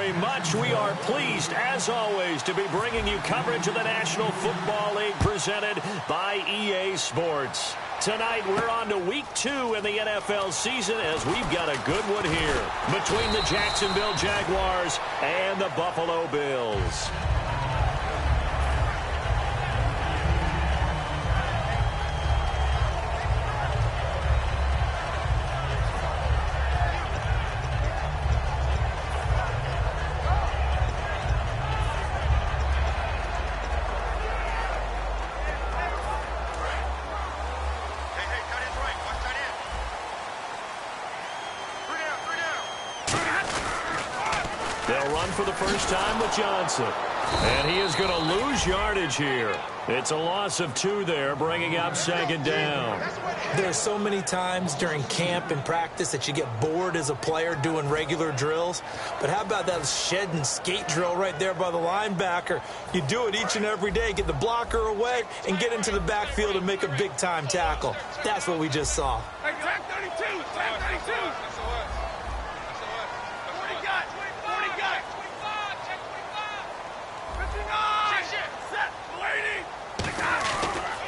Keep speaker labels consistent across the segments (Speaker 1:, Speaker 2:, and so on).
Speaker 1: very much. We are pleased, as always, to be bringing you coverage of the National Football League presented by EA Sports. Tonight, we're on to Week 2 in the NFL season as we've got a good one here between the Jacksonville Jaguars and the Buffalo Bills. They'll run for the first time with Johnson. And he is going to lose yardage here. It's a loss of 2 there, bringing up second down.
Speaker 2: There's so many times during camp and practice that you get bored as a player doing regular drills. But how about that shed and skate drill right there by the linebacker? You do it each and every day. Get the blocker away and get into the backfield and make a big-time tackle. That's what we just saw.
Speaker 3: Hey, tag 32! Tag 32!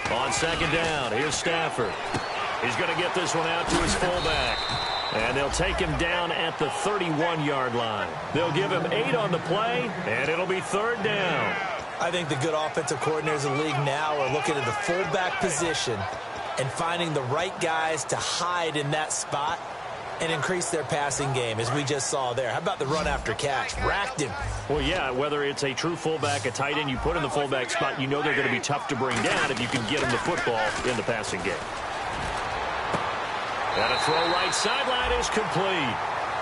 Speaker 1: On second down, here's Stafford. He's going to get this one out to his fullback. And they'll take him down at the 31-yard line. They'll give him 8 on the play, and it'll be third down.
Speaker 2: I think the good offensive coordinators in the league now are looking at the fullback position and finding the right guys to hide in that spot and increase their passing game, as we just saw there. How about the run after catch? Racked him.
Speaker 1: Well, yeah, whether it's a true fullback, a tight end you put in the fullback spot, you know they're going to be tough to bring down if you can get them the football in the passing game. And a throw right sideline is complete.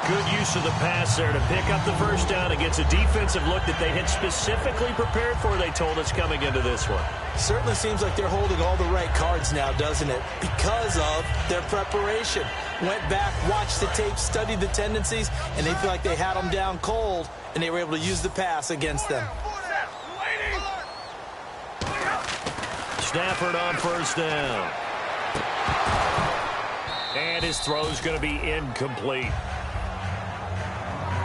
Speaker 1: Good use of the pass there to pick up the first down. It gets a defensive look that they had specifically prepared for, they told us, coming into this one.
Speaker 2: Certainly seems like they're holding all the right cards now, doesn't it? Because of their preparation. Went back, watched the tape, studied the tendencies, and they feel like they had them down cold, and they were able to use the pass against them.
Speaker 1: Stafford on first down. And his throw's going to be incomplete.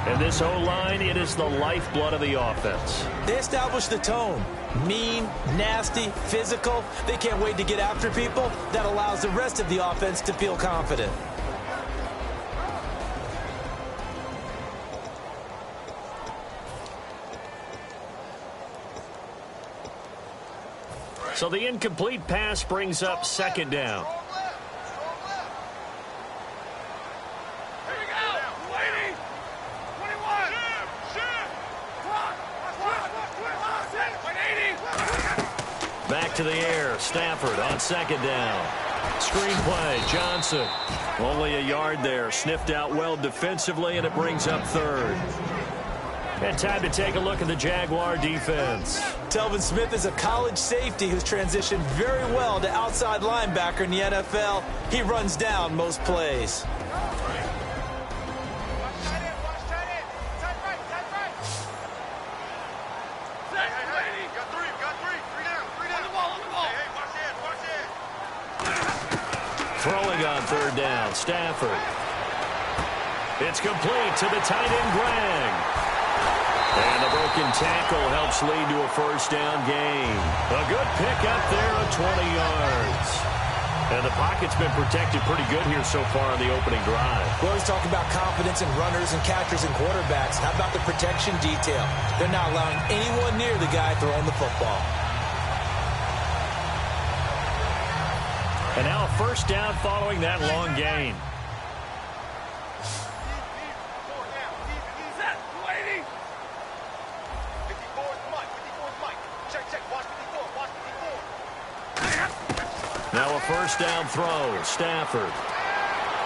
Speaker 1: And this O-line, it is the lifeblood of the offense.
Speaker 2: They establish the tone. Mean, nasty, physical. They can't wait to get after people. That allows the rest of the offense to feel confident.
Speaker 1: So the incomplete pass brings up second down. Back to the air. Stafford on second down. Screen play. Johnson. Only a yard there. Sniffed out well defensively, and it brings up third. And time to take a look at the Jaguar defense.
Speaker 2: Telvin Smith is a college safety who's transitioned very well to outside linebacker in the NFL. He runs down most plays.
Speaker 1: Throwing on third down, Stafford. It's complete to the tight end, Greg. And the broken tackle helps lead to a first down gain. A good pickup there of 20 yards. And the pocket's been protected pretty good here so far on the opening drive.
Speaker 2: Well, he's talking about confidence in runners and catchers and quarterbacks. How about the protection detail? They're not allowing anyone near the guy throwing the football.
Speaker 1: And now a first down following that long gain. Now a first down throw. Stafford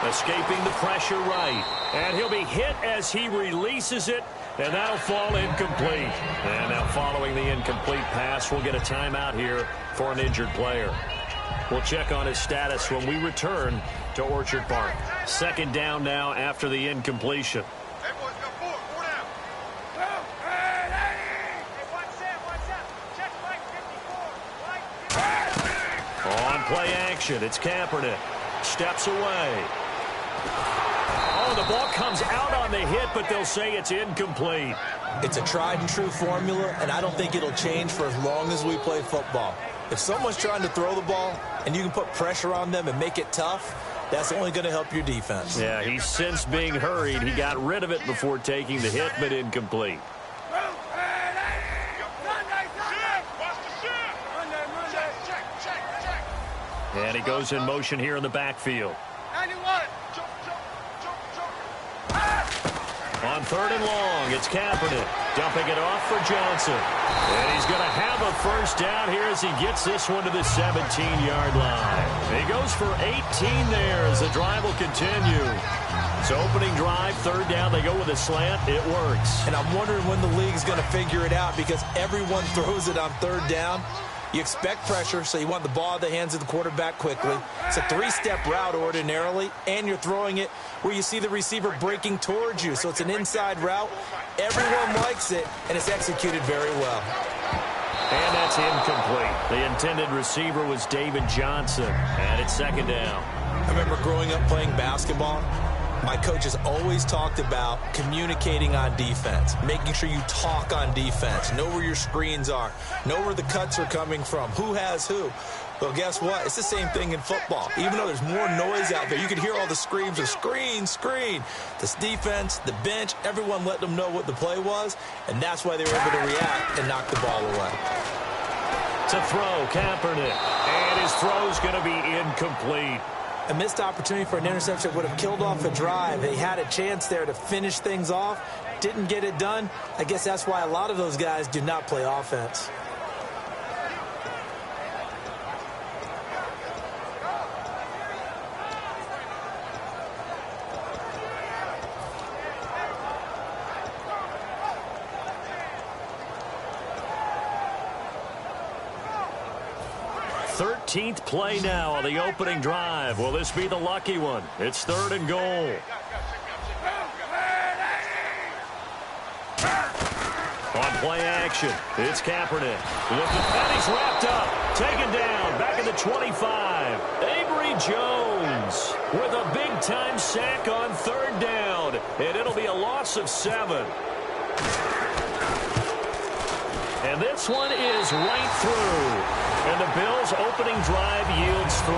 Speaker 1: escaping the pressure right. And he'll be hit as he releases it. And that'll fall incomplete. And now following the incomplete pass, we'll get a timeout here for an injured player. We'll check on his status when we return to Orchard Park. Second down now after the incompletion. On play action, it's Kaepernick. Steps away. Oh, the ball comes out on the hit, but they'll say it's incomplete.
Speaker 2: It's a tried-and-true formula, and I don't think it'll change for as long as we play football. If someone's trying to throw the ball and you can put pressure on them and make it tough, that's only going to help your defense.
Speaker 1: Yeah, he's since being hurried. He got rid of it before taking the hit, but incomplete. And he goes in motion here in the backfield.
Speaker 3: 91.
Speaker 1: On 3rd and long, it's Kaepernick dumping it off for Johnson. And he's going to have a first down here as he gets this one to the 17-yard line. He goes for 18 there as the drive will continue. So opening drive, 3rd down, they go with a slant. It works.
Speaker 2: And I'm wondering when the league's going to figure it out because everyone throws it on 3rd down. You expect pressure, so you want the ball in the hands of the quarterback quickly. It's a 3-step route ordinarily, and you're throwing it where you see the receiver breaking towards you. So it's an inside route. Everyone likes it, and it's executed very well.
Speaker 1: And that's incomplete. The intended receiver was David Johnson, and it's 2nd down.
Speaker 2: I remember growing up playing basketball. My coaches always talked about communicating on defense, making sure you talk on defense, know where your screens are, know where the cuts are coming from, who has who. Well, guess what? It's the same thing in football. Even though there's more noise out there, you can hear all the screams of screen, screen. This defense, the bench, everyone let them know what the play was, and that's why they were able to react and knock the ball away.
Speaker 1: To throw, Kaepernick, and his throw's going to be incomplete.
Speaker 2: A missed opportunity for an interception would have killed off a drive. They had a chance there to finish things off. Didn't get it done. I guess that's why a lot of those guys do not play offense.
Speaker 1: Thirteenth play now on the opening drive. Will this be the lucky one? It's 3rd and goal. On play action, it's Kaepernick. And he's wrapped up. Taken down. Back at the 25. Avery Jones with a big-time sack on 3rd down. And it'll be a loss of 7. And this one is right through. And the Bills' opening drive yields 3.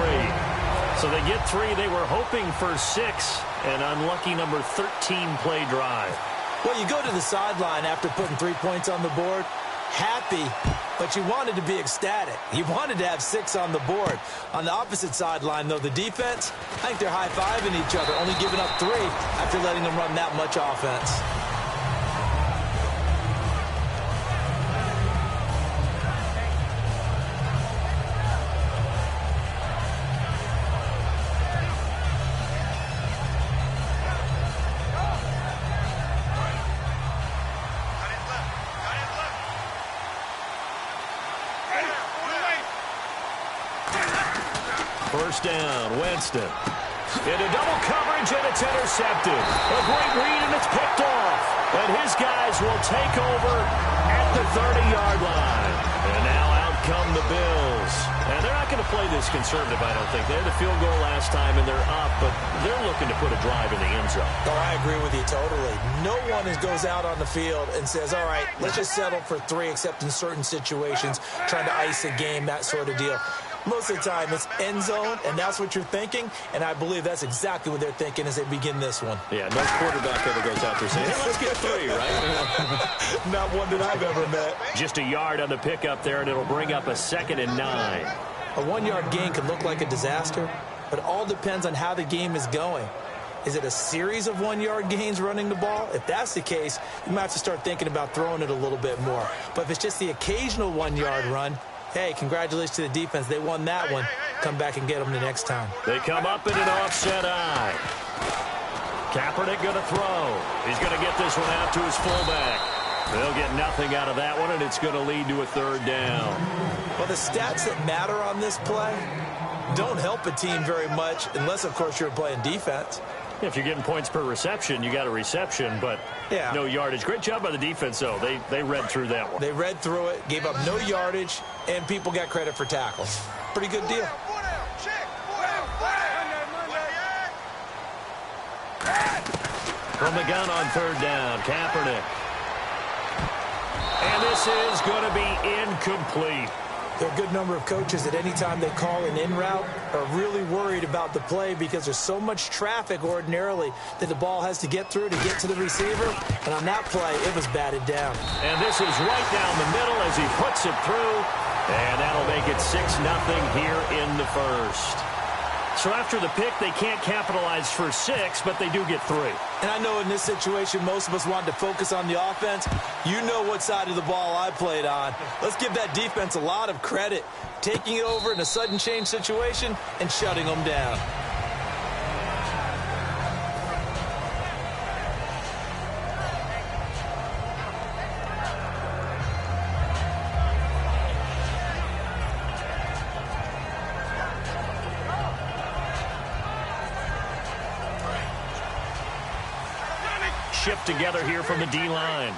Speaker 1: So they get 3. They were hoping for 6. An unlucky number 13 play drive.
Speaker 2: Well, you go to the sideline after putting 3 points on the board, happy, but you wanted to be ecstatic. You wanted to have 6 on the board. On the opposite sideline, though, the defense, I think they're high-fiving each other, only giving up 3 after letting them run that much offense.
Speaker 1: First down, Winston. Into double coverage, and it's intercepted. A great read, and it's picked off. And his guys will take over at the 30-yard line. And now out come the Bills. And they're not going to play this conservative, I don't think. They had the field goal last time, and they're up, but they're looking to put a drive in the end zone.
Speaker 2: Oh, I agree with you totally. No one goes out on the field and says, all right, let's just settle for 3, except in certain situations, trying to ice a game, that sort of deal. Most of the time, it's end zone, and that's what you're thinking, and I believe that's exactly what they're thinking as they begin this one.
Speaker 1: Yeah, no quarterback ever goes out there saying, hey, let's get 3, right?
Speaker 2: Not one that I've ever met.
Speaker 1: Just a yard on the pickup there, and it'll bring up a 2nd and 9.
Speaker 2: A 1-yard gain can look like a disaster, but it all depends on how the game is going. Is it a series of 1-yard gains running the ball? If that's the case, you might have to start thinking about throwing it a little bit more. But if it's just the occasional 1-yard run, hey, congratulations to the defense. They won that one. Come back and get them the next time.
Speaker 1: They come up in an offset eye. Kaepernick going to throw. He's going to get this one out to his fullback. They'll get nothing out of that one, and it's going to lead to a 3rd down.
Speaker 2: Well, the stats that matter on this play don't help a team very much unless, of course, you're playing defense.
Speaker 1: If you're getting points per reception, you got a reception, but no yardage. Great job by the defense, though. They read through that one.
Speaker 2: They read through it, gave up no yardage, and people got credit for tackles. Pretty good deal.
Speaker 1: From the gun on third down, Kaepernick. And this is going to be incomplete.
Speaker 2: There are a good number of coaches that any time they call an in route are really worried about the play because there's so much traffic ordinarily that the ball has to get through to get to the receiver. And on that play, it was batted down.
Speaker 1: And this is right down the middle as he puts it through. And that'll make it 6-0 here in the first. So after the pick, they can't capitalize for 6, but they do get 3.
Speaker 2: And I know in this situation, most of us wanted to focus on the offense. You know what side of the ball I played on. Let's give that defense a lot of credit, taking it over in a sudden change situation and shutting them down.
Speaker 1: Shift together here from the D-line.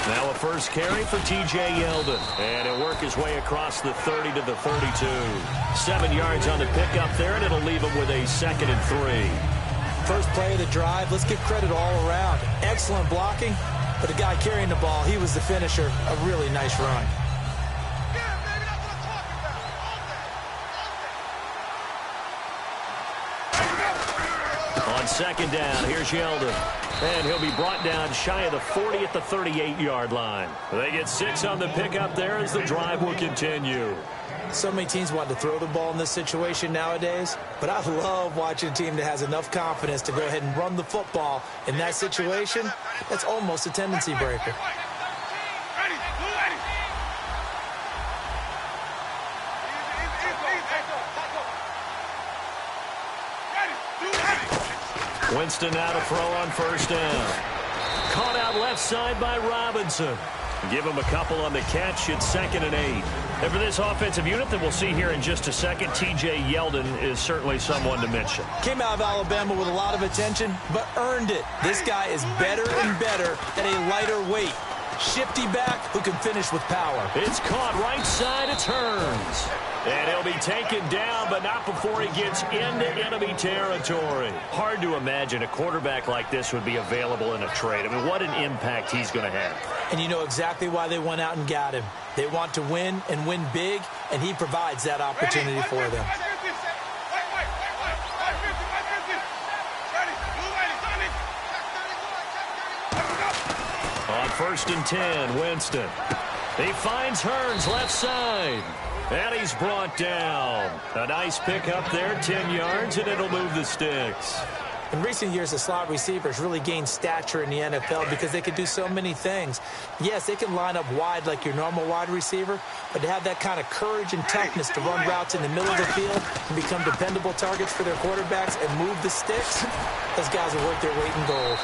Speaker 1: Now a first carry for T.J. Yeldon. And he'll work his way across the 30 to the 32. 7 yards on the pickup there, and it'll leave him with a 2nd and 3.
Speaker 2: First play of the drive, let's give credit all around. Excellent blocking, but the guy carrying the ball, he was the finisher. A really nice run.
Speaker 1: On second down, here's Yeldon. And he'll be brought down shy of the 40 at the 38-yard line. They get 6 on the pickup there as the drive will continue.
Speaker 2: So many teams want to throw the ball in this situation nowadays, but I love watching a team that has enough confidence to go ahead and run the football. In that situation, that's almost a tendency breaker.
Speaker 1: Winston now to throw on first down. Caught out left side by Robinson. Give him a couple on the catch. It's 2nd and 8. And for this offensive unit that we'll see here in just a second, T.J. Yeldon is certainly someone to mention.
Speaker 2: Came out of Alabama with a lot of attention, but earned it. This guy is better and better at a lighter weight. Shifty back who can finish with power.
Speaker 1: It's caught right side. It turns. And he'll be taken down, but not before he gets into enemy territory. Hard to imagine a quarterback like this would be available in a trade. I mean, what an impact he's going to have.
Speaker 2: And you know exactly why they went out and got him. They want to win and win big, and he provides that opportunity for them.
Speaker 1: On 1st and 10, Winston. He finds Hearns left side. And he's brought down. A nice pick up there, 10 yards, and it'll move the sticks.
Speaker 2: In recent years, the slot receivers really gained stature in the NFL because they can do so many things. Yes, they can line up wide like your normal wide receiver, but to have that kind of courage and toughness to run routes in the middle of the field and become dependable targets for their quarterbacks and move the sticks, those guys are worth their weight in gold.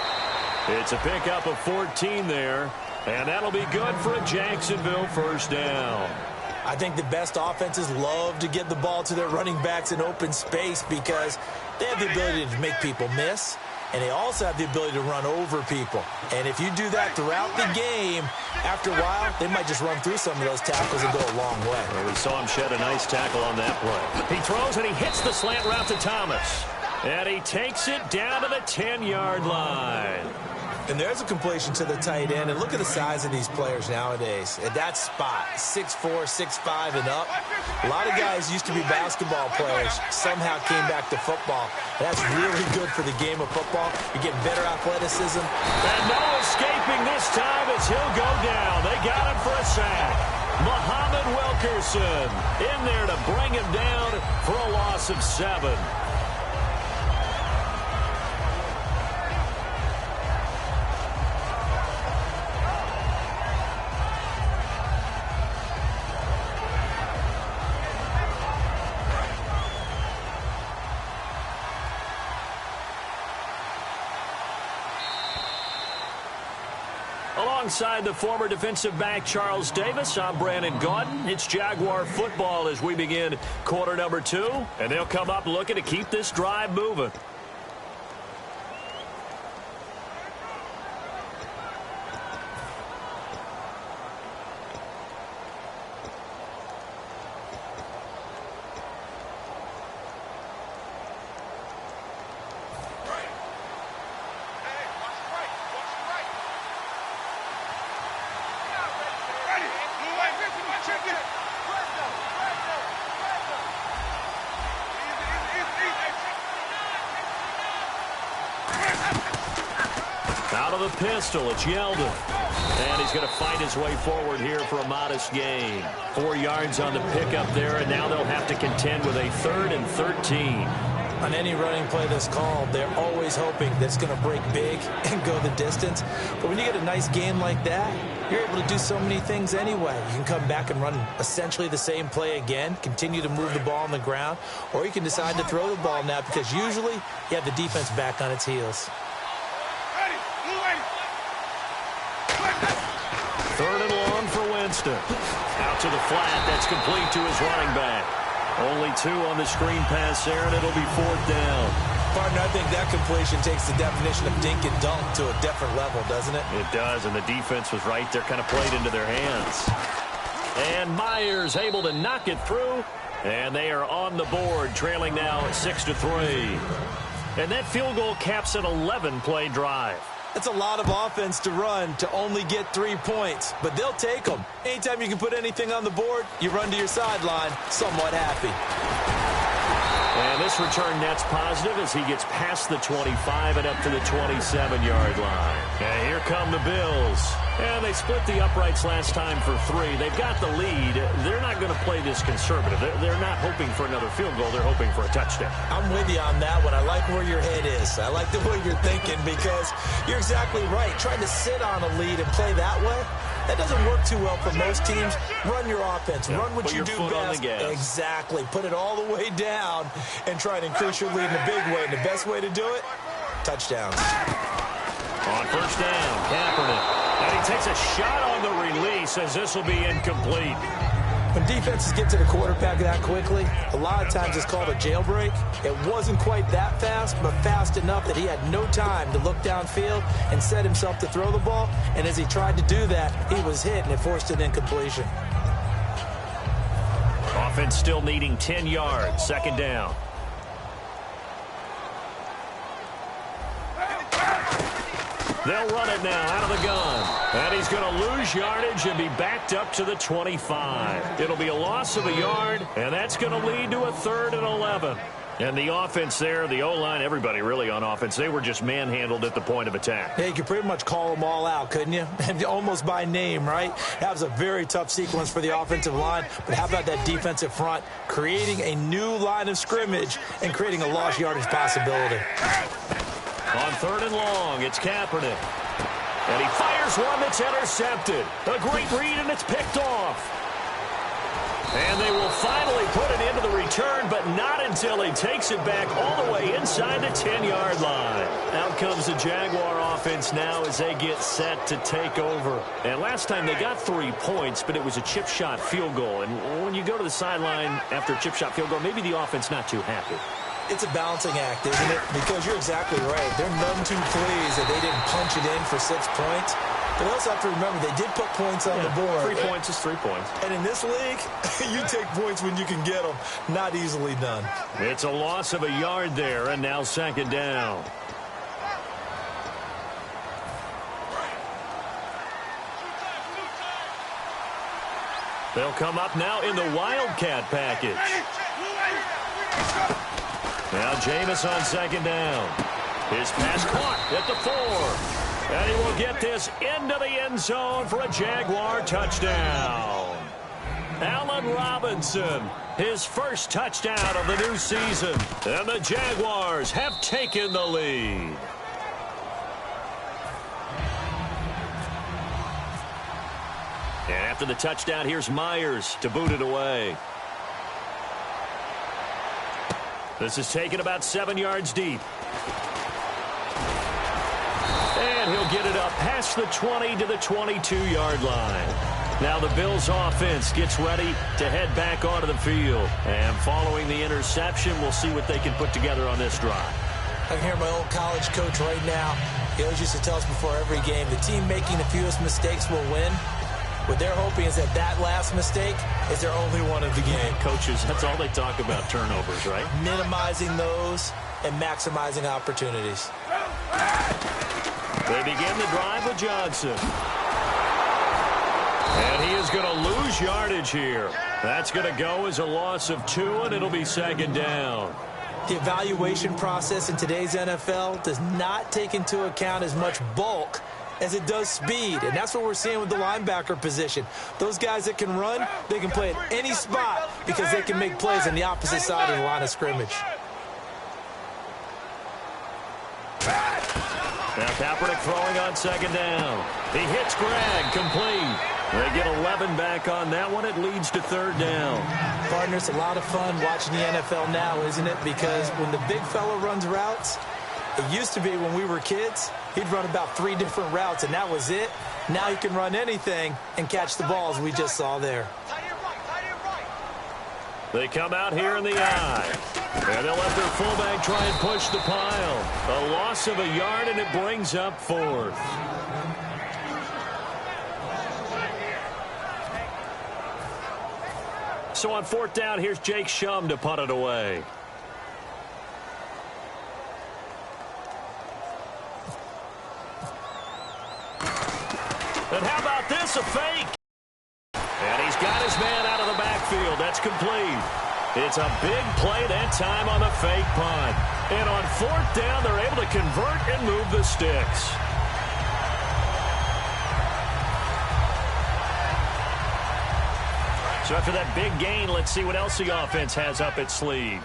Speaker 1: It's a pickup of 14 there, and that'll be good for a Jacksonville first down.
Speaker 2: I think the best offenses love to get the ball to their running backs in open space because they have the ability to make people miss, and they also have the ability to run over people. And if you do that throughout the game, after a while, they might just run through some of those tackles and go a long way.
Speaker 1: Well, we saw him shed a nice tackle on that play. He throws and he hits the slant route to Thomas. And he takes it down to the 10-yard line.
Speaker 2: And there's a completion to the tight end. And look at the size of these players nowadays. At that spot, 6'4", 6'5", and up. A lot of guys used to be basketball players. Somehow came back to football. And that's really good for the game of football. You're getting better athleticism.
Speaker 1: And no escaping this time as he'll go down. They got him for a sack. Muhammad Wilkerson in there to bring him down for a loss of 7. Alongside the former defensive back Charles Davis, I'm Brandon Gaudin. It's Jaguar football as we begin quarter number 2, and they'll come up looking to keep this drive moving. Out of the pistol, it's Yeldon. And he's going to fight his way forward here for a modest gain. 4 yards on the pickup there, and now they'll have to contend with a 3rd and 13.
Speaker 2: On any running play that's called, they're always hoping that it's going to break big and go the distance. But when you get a nice gain like that, you're able to do so many things anyway. You can come back and run essentially the same play again, continue to move the ball on the ground, or you can decide to throw the ball now because usually you have the defense back on its heels.
Speaker 1: 3rd and long for Winston. Out to the flat. That's complete to his running back. Only 2 on the screen pass there, and it'll be 4th down.
Speaker 2: Partner, I think that completion takes the definition of dink and dunk to a different level, doesn't it?
Speaker 1: It does, and the defense was right there, kind of played into their hands. And Myers able to knock it through, and they are on the board, trailing now 6-3. And that field goal caps an 11-play drive.
Speaker 2: That's a lot of offense to run to only get 3 points, but they'll take them. Anytime you can put anything on the board, you run to your sideline somewhat happy.
Speaker 1: And this return net's positive as he gets past the 25 and up to the 27-yard line. And here come the Bills. And they split the uprights last time for 3. They've got the lead. They're not going to play this conservative. They're not hoping for another field goal. They're hoping for a touchdown.
Speaker 2: I'm with you on that one. I like where your head is. I like the way you're thinking because you're exactly right. Trying to sit on a lead and play that way, that doesn't work too well for most teams. Run your offense.
Speaker 1: Yeah,
Speaker 2: run what you do best. Exactly. Put it all the way down and try to increase your lead in a big way. And the best way to do it, touchdowns.
Speaker 1: On 1st down, Kaepernick. And he takes a shot on the release as this will be incomplete.
Speaker 2: When defenses get to the quarterback that quickly, a lot of times it's called a jailbreak. It wasn't quite that fast, but fast enough that he had no time to look downfield and set himself to throw the ball. And as he tried to do that, he was hit, and it forced an incompletion.
Speaker 1: Offense still needing 10 yards. 2nd down. They'll run it now out of the gun. And he's going to lose yardage and be backed up to the 25. It'll be a loss of a yard, and that's going to lead to a 3rd and 11. And the offense there, the O-line, everybody really on offense, they were just manhandled at the point of attack.
Speaker 2: Yeah, you could pretty much call them all out, couldn't you? Almost by name, right? That was a very tough sequence for the offensive line. But how about that defensive front creating a new line of scrimmage and creating a lost yardage possibility?
Speaker 1: On 3rd and long, it's Kaepernick. And he fires one that's intercepted. A great read, and it's picked off. And they will finally put it into the return, but not until he takes it back all the way inside the 10-yard line. Out comes the Jaguar offense now as they get set to take over. And last time they got 3 points, but it was a chip shot field goal. And when you go to the sideline after a chip shot field goal, maybe the offense not too happy.
Speaker 2: It's a balancing act, isn't it? Because you're exactly right. They're none too pleased that they didn't punch it in for 6 points. But also have to remember, they did put points on the board.
Speaker 1: 3 points is 3 points.
Speaker 2: And in this league, you take points when you can get them. Not easily done.
Speaker 1: It's a loss of a yard there, and now 2nd down. They'll come up now in the Wildcat package. Now Jameis on 2nd down. His pass caught at the 4. And he will get this into the end zone for a Jaguar touchdown. Allen Robinson, his first touchdown of the new season. And the Jaguars have taken the lead. And after the touchdown, here's Myers to boot it away. This is taken about 7 yards deep. And he'll get it up past the 20 to the 22-yard line. Now the Bills offense gets ready to head back onto the field. And following the interception, we'll see what they can put together on this drive.
Speaker 2: I can hear my old college coach right now. He always used to tell us before every game, the team making the fewest mistakes will win. What they're hoping is that that last mistake is their only one of the game.
Speaker 1: Coaches, that's all they talk about, turnovers, right?
Speaker 2: Minimizing those and maximizing opportunities.
Speaker 1: They begin the drive with Johnson. And he is going to lose yardage here. That's going to go as a loss of 2, and it'll be 2nd down.
Speaker 2: The evaluation process in today's NFL does not take into account as much bulk as it does speed, and that's what we're seeing with the linebacker position. Those guys that can run, they can play at any spot because they can make plays on the opposite side of the line of scrimmage.
Speaker 1: Now Kaepernick throwing on second down. He hits Greg, complete. They get 11 back on that one. It leads to third down.
Speaker 2: Partner, it's a lot of fun watching the NFL now, isn't it? Because when the big fella runs routes, it used to be when we were kids, he'd run about 3 different routes, and that was it. Now he can run anything and catch the balls we just saw there.
Speaker 1: They come out here in the eye. And they'll let their fullback try and push the pile. A loss of a yard, and it brings up fourth. So on fourth down, here's Jake Shum to punt it away. And how about this, a fake? And he's got his man out of the backfield. That's complete. It's a big play that time on the fake punt. And on fourth down, they're able to convert and move the sticks. So after that big gain, let's see what else the offense has up its sleeve.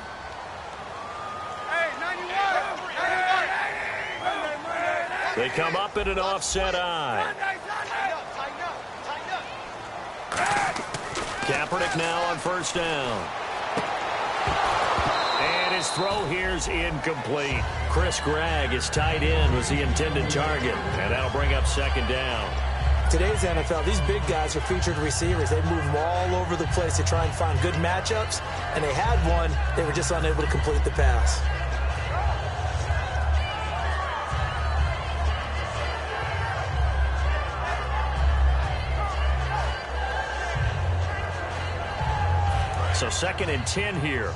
Speaker 1: They come up in an offset eye. Kaepernick now on first down. And his throw here's incomplete. Chris Gregg, his tight end, was the intended target. And that'll bring up second down.
Speaker 2: Today's NFL, these big guys are featured receivers. They move them all over the place to try and find good matchups. And they had one. They were just unable to complete the pass.
Speaker 1: So second and 10 here.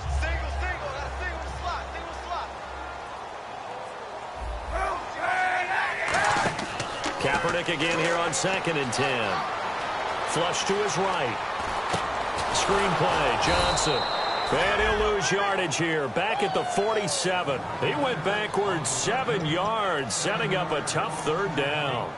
Speaker 1: Kaepernick again here on second and 10. Flush to his right. Screen play, Johnson. And he'll lose yardage here. Back at the 47. He went backwards 7 yards, setting up a tough third down.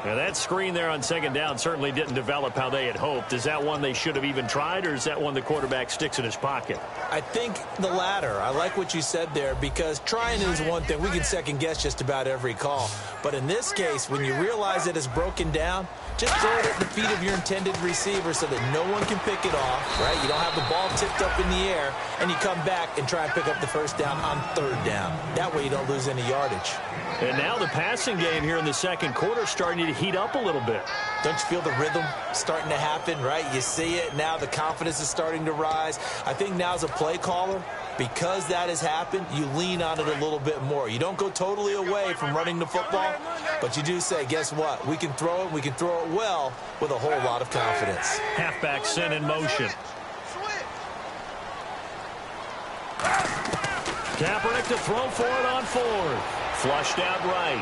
Speaker 1: Now that screen there on second down certainly didn't develop how they had hoped. Is that one they should have even tried, or is that one the quarterback sticks in his pocket?
Speaker 2: I think the latter. I like what you said there, because trying is one thing. We can second guess just about every call. But in this case, when you realize that it's broken down, just throw it at the feet of your intended receiver so that no one can pick it off, right? You don't have the ball tipped up in the air, and you come back and try and pick up the first down on third down. That way you don't lose any yardage.
Speaker 1: And now the passing game here in the second quarter starting to heat up a little bit.
Speaker 2: Don't you feel the rhythm starting to happen, right? You see it. Now the confidence is starting to rise. I think now as a play caller, because that has happened, you lean on it a little bit more. You don't go totally away from running the football, but you do say, guess what? We can throw it. We can throw it well with a whole lot of confidence.
Speaker 1: Halfback sent in motion. Kaepernick to throw for it on fourth. Flushed out right.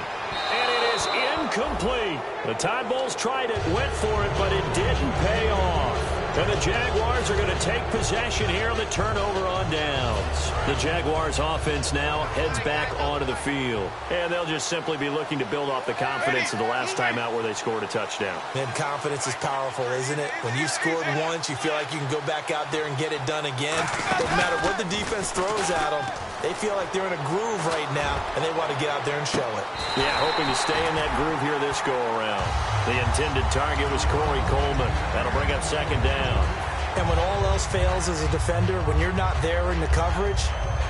Speaker 1: And it is incomplete. The Tide Bulls tried it, went for it, but it didn't pay off. And the Jaguars are going to take possession here on the turnover on downs. The Jaguars offense now heads back onto the field. And they'll just simply be looking to build off the confidence of the last time out where they scored a touchdown.
Speaker 2: And confidence is powerful, isn't it? When you've scored once, you feel like you can go back out there and get it done again. Doesn't matter what the defense throws at them. They feel like they're in a groove right now, and they want to get out there and show it.
Speaker 1: Yeah, hoping to stay in that groove here this go-around. The intended target was Corey Coleman. That'll bring up second down.
Speaker 2: And when all else fails as a defender, when you're not there in the coverage,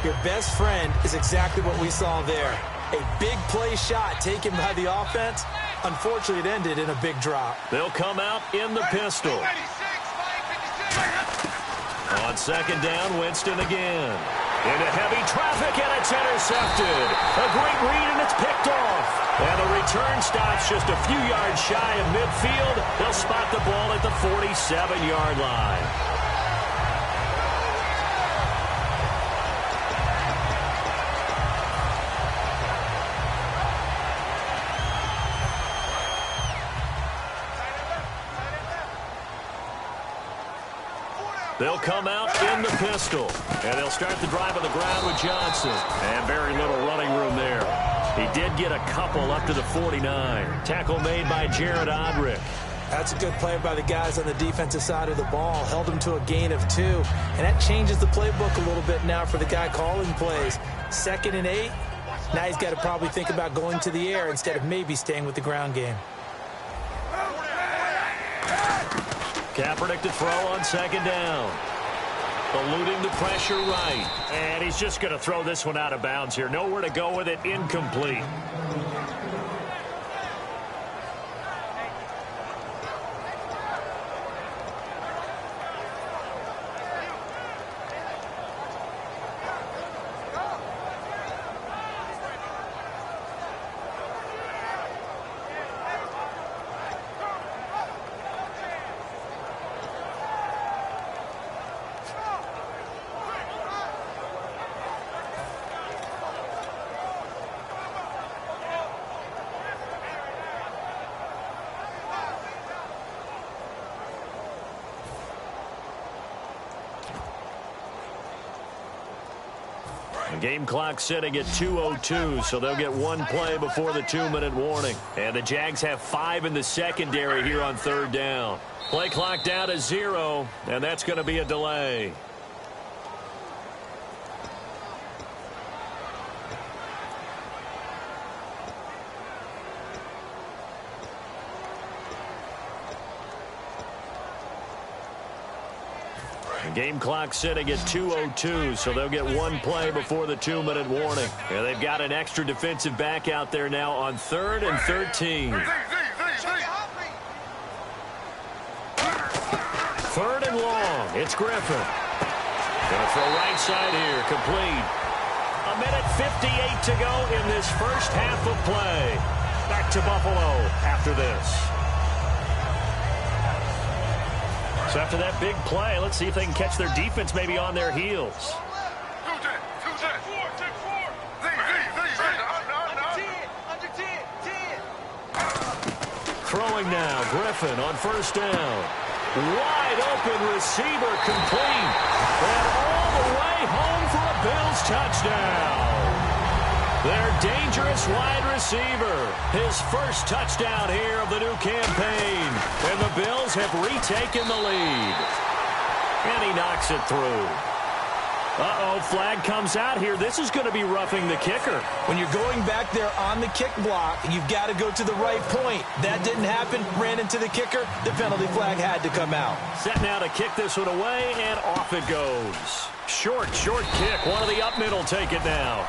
Speaker 2: your best friend is exactly what we saw there. A big play shot taken by the offense. Unfortunately, it ended in a big drop.
Speaker 1: They'll come out in the pistol. On second down, Winston again. Into heavy traffic, and it's intercepted. A great read, and it's picked off. And the return stops just a few yards shy of midfield. They'll spot the ball at the 47-yard line. They'll come out in the pistol. And they'll start the drive on the ground with Johnson. And very little running room there. He did get a couple up to the 49. Tackle made by Jared Odrick.
Speaker 2: That's a good play by the guys on the defensive side of the ball. Held him to a gain of 2. And that changes the playbook a little bit now for the guy calling plays. 2nd and 8. Now he's got to probably think about going to the air instead of maybe staying with the ground game.
Speaker 1: Kaepernick to throw on 2nd down. Eluding the pressure right. And he's just going to throw this one out of bounds here. Nowhere to go with it. Incomplete. The game clock sitting at 2:02, so they'll get 1 play before the 2-minute warning. And the Jags have 5 in the secondary here on 3rd down. Play clock down to 0, and that's going to be a delay. Game clock sitting at 2:02, so they'll get 1 play before the 2-minute warning. And they've got an extra defensive back out there now on 3rd and 13. 3rd and long. It's Griffin. Gonna throw right side here. Complete. 1:58 to go in this first half of play. Back to Buffalo after this. So after that big play, let's see if they can catch their defense maybe on their heels. Throwing now, Griffin on 1st down. Wide open receiver complete. And all the way home for a Bills touchdown. Their dangerous wide receiver. His first touchdown here of the new campaign. And the Bills have retaken the lead. And he knocks it through. Uh-oh, flag comes out here. This is going to be roughing the kicker.
Speaker 2: When you're going back there on the kick block, you've got to go to the right point. That didn't happen. Ran into the kicker. The penalty flag had to come out.
Speaker 1: Set now to kick this one away, and off it goes. Short kick. One of the up middle take it now.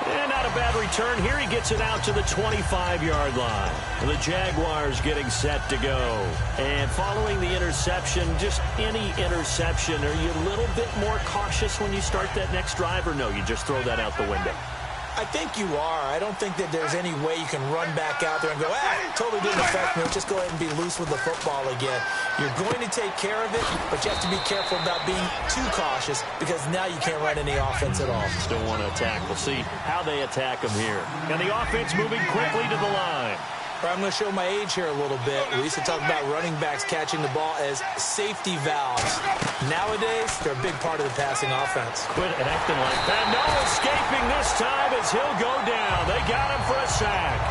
Speaker 1: And not a bad return here. He gets it out to the 25-yard line. The Jaguars getting set to go. And following the interception, just any interception, are you a little bit more cautious when you start that next drive, or no, you just throw that out the window?
Speaker 2: I think you are. I don't think that there's any way you can run back out there and go, totally didn't affect me. Just go ahead and be loose with the football again. You're going to take care of it, but you have to be careful about being too cautious because now you can't run any offense at all.
Speaker 1: Still want to attack. We'll see how they attack them here. And the offense moving quickly to the line.
Speaker 2: I'm going to show my age here a little bit. We used to talk about running backs catching the ball as safety valves. Nowadays, they're a big part of the passing offense.
Speaker 1: Quit acting like that. No escaping this time as he'll go down. They got him for a sack.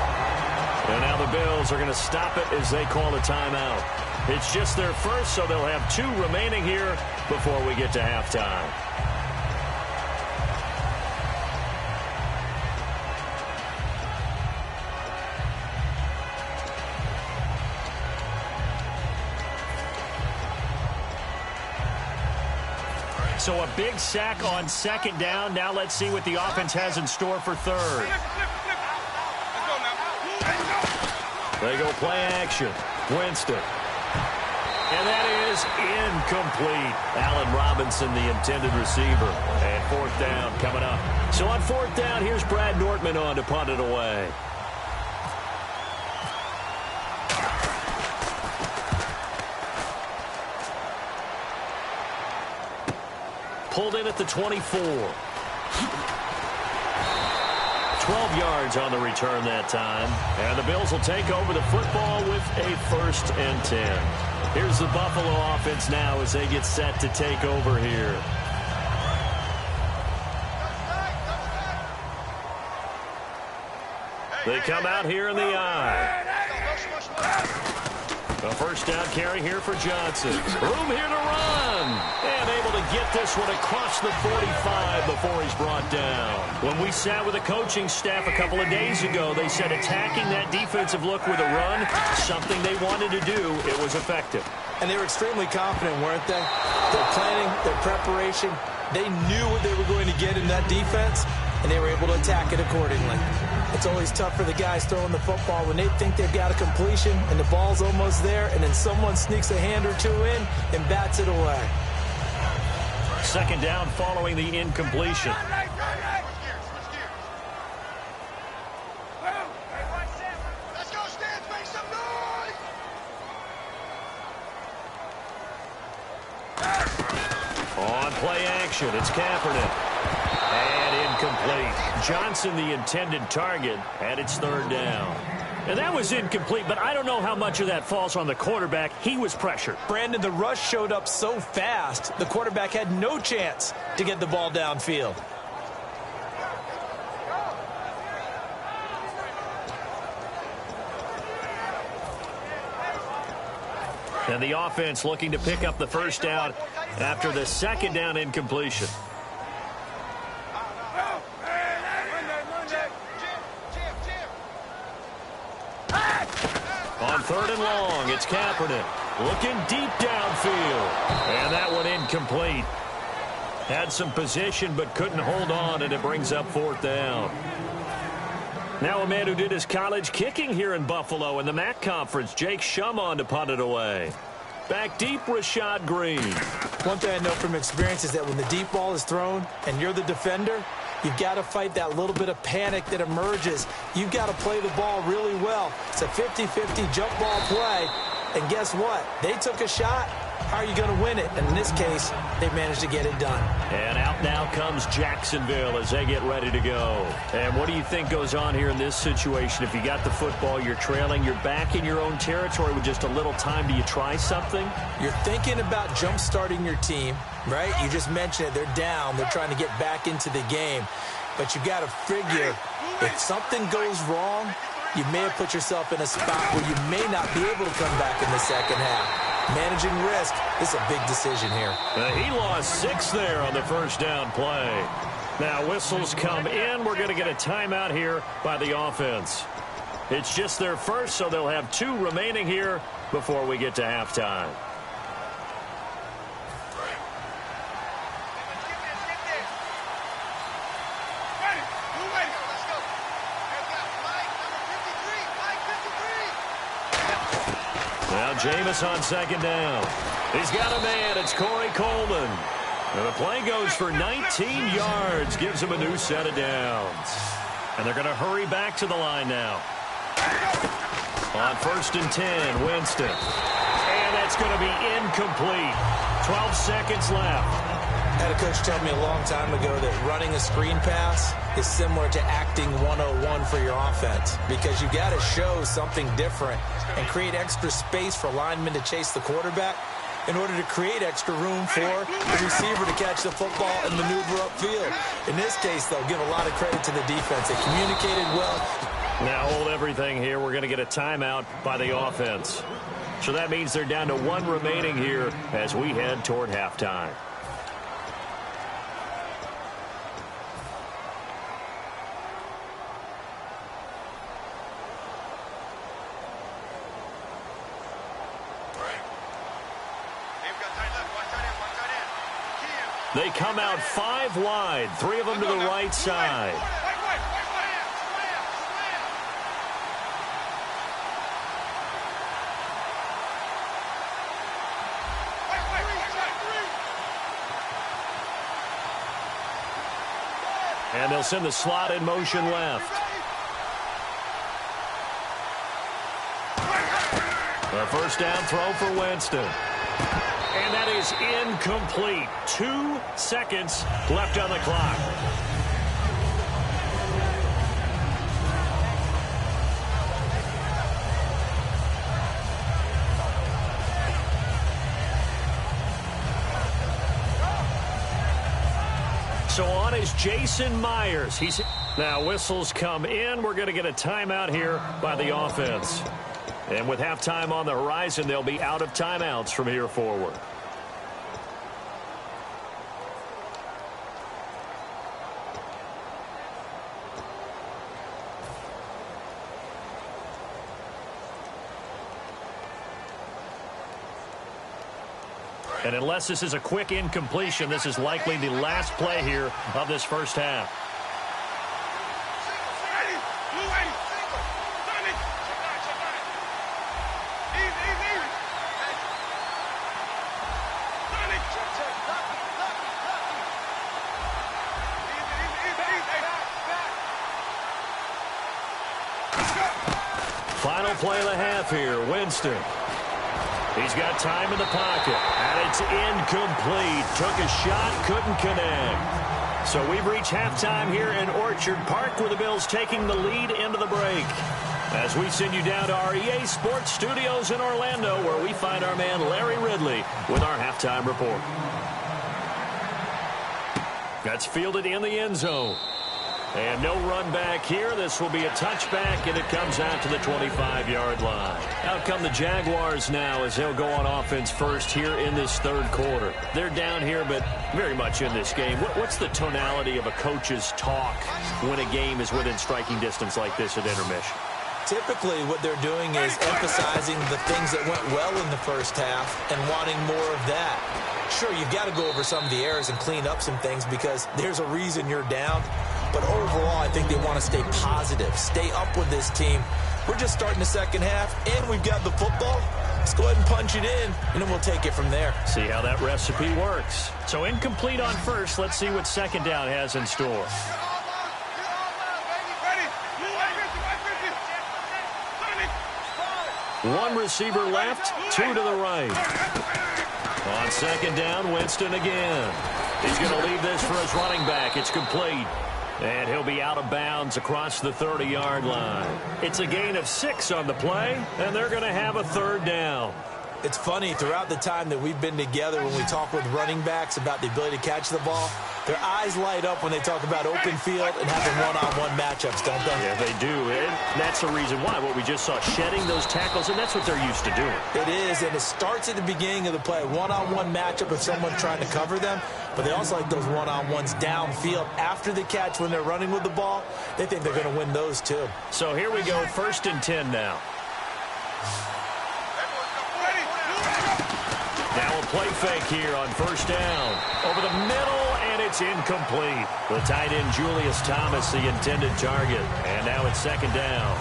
Speaker 1: And now the Bills are going to stop it as they call a timeout. It's just their first, so they'll have 2 remaining here before we get to halftime. So a big sack on 2nd down. Now let's see what the offense has in store for 3rd. They go play action. Winston. And that is incomplete. Allen Robinson, the intended receiver. And 4th down coming up. So on 4th down, here's Brad Nortman on to punt it away. Pulled in at the 24. 12 12 yards on the return that time. And the Bills will take over the football with a 1st and 10. Here's the Buffalo offense now as they get set to take over here. They come out here in the eye. A 1st down carry here for Johnson. Room here to run. And able to get this one across the 45 before he's brought down. When we sat with the coaching staff a couple of days ago, they said attacking that defensive look with a run, something they wanted to do, it was effective.
Speaker 2: And they were extremely confident, weren't they? Their planning, their preparation, they knew what they were going to get in that defense, and they were able to attack it accordingly. It's always tough for the guys throwing the football when they think they've got a completion and the ball's almost there, and then someone sneaks a hand or two in and bats it away.
Speaker 1: 2nd down following the incompletion. On play action, it's Kaepernick. And incomplete. Johnson, the intended target, had its 3rd down. And that was incomplete, but I don't know how much of that falls on the quarterback. He was pressured.
Speaker 2: Brandon, the rush showed up so fast, the quarterback had no chance to get the ball downfield.
Speaker 1: And the offense looking to pick up the 1st down after the 2nd down incompletion. On 3rd and long, it's Kaepernick looking deep downfield. And that one incomplete. Had some position but couldn't hold on, and it brings up 4th down. Now a man who did his college kicking here in Buffalo in the MAC Conference, Jake Shum, on to punt it away. Back deep, Rashad Green.
Speaker 2: One thing I know from experience is that when the deep ball is thrown and you're the defender, you've got to fight that little bit of panic that emerges. You've got to play the ball really well. It's a 50-50 jump ball play. And guess what? They took a shot. How are you going to win it? And in this case, they managed to get it done.
Speaker 1: And out now comes Jacksonville as they get ready to go. And what do you think goes on here in this situation? If you got the football, you're trailing, you're back in your own territory with just a little time. Do you try something?
Speaker 2: You're thinking about jump-starting your team, right? You just mentioned it. They're down. They're trying to get back into the game. But you got to figure if something goes wrong, you may have put yourself in a spot where you may not be able to come back in the 2nd half. Managing risk is a big decision here.
Speaker 1: He lost 6 there on the 1st down play. Now whistles come in. We're going to get a timeout here by the offense. It's just their 1st, so they'll have 2 remaining here before we get to halftime. Now Jameis on 2nd down. He's got a man. It's Corey Coleman. And the play goes for 19 yards. Gives him a new set of downs. And they're going to hurry back to the line now. On 1st and 10, Winston. And that's going to be incomplete. 12 seconds left.
Speaker 2: I had a coach tell me a long time ago that running a screen pass is similar to acting 101 for your offense, because you got to show something different and create extra space for linemen to chase the quarterback in order to create extra room for the receiver to catch the football and maneuver upfield. In this case, though, give a lot of credit to the defense. They communicated well.
Speaker 1: Now hold everything here. We're going to get a timeout by the offense. So that means they're down to 1 remaining here as we head toward halftime. They come out 5 wide, 3 of them to the right side. And they'll send the slot in motion left. A 1st down throw for Winston. And that is incomplete. 2 seconds left on the clock. So on is Jason Myers. Now whistles come in. We're going to get a timeout here by the offense. And with halftime on the horizon, they'll be out of timeouts from here forward. And unless this is a quick incompletion, this is likely the last play here of this first half. Final play of the half here, Winston. He's got time in the pocket, and it's incomplete. Took a shot, couldn't connect. So we've reached halftime here in Orchard Park, where the Bills taking the lead into the break. As we send you down to our EA Sports Studios in Orlando, where we find our man Larry Ridley with our halftime report. That's fielded in the end zone. And no run back here. This will be a touchback, and it comes out to the 25-yard line. Out come the Jaguars now as they'll go on offense first here in this third quarter. They're down here, but very much in this game. What's the tonality of a coach's talk when a game is within striking distance like this at intermission?
Speaker 2: Typically, what they're doing is emphasizing the things that went well in the first half and wanting more of that. Sure, you've got to go over some of the errors and clean up some things because there's a reason you're down. But overall, I think they want to stay positive, stay up with this team. We're just starting the second half, and we've got the football. Let's go ahead and punch it in, and then we'll take it from there.
Speaker 1: See how that recipe works. So incomplete on first. Let's see what second down has in store. One receiver left, two to the right. On second down, Winston again. He's going to leave this for his running back. It's complete. And he'll be out of bounds across the 30-yard line. It's a gain of 6 on the play, and they're going to have a third down.
Speaker 2: It's funny, throughout the time that we've been together, when we talk with running backs about the ability to catch the ball, their eyes light up when they talk about open field and having one-on-one matchups, don't they?
Speaker 1: Yeah, they do. And that's the reason why. What we just saw, shedding those tackles, and that's what they're used to doing.
Speaker 2: It is, and it starts at the beginning of the play. One-on-one matchup with someone trying to cover them, but they also like those one-on-ones downfield after the catch when they're running with the ball. They think they're going to win those, too.
Speaker 1: So here we go, 1st and 10 now. Now a play fake here on first down. Over the middle, and it's incomplete. The tight end, Julius Thomas, the intended target. And now it's second down.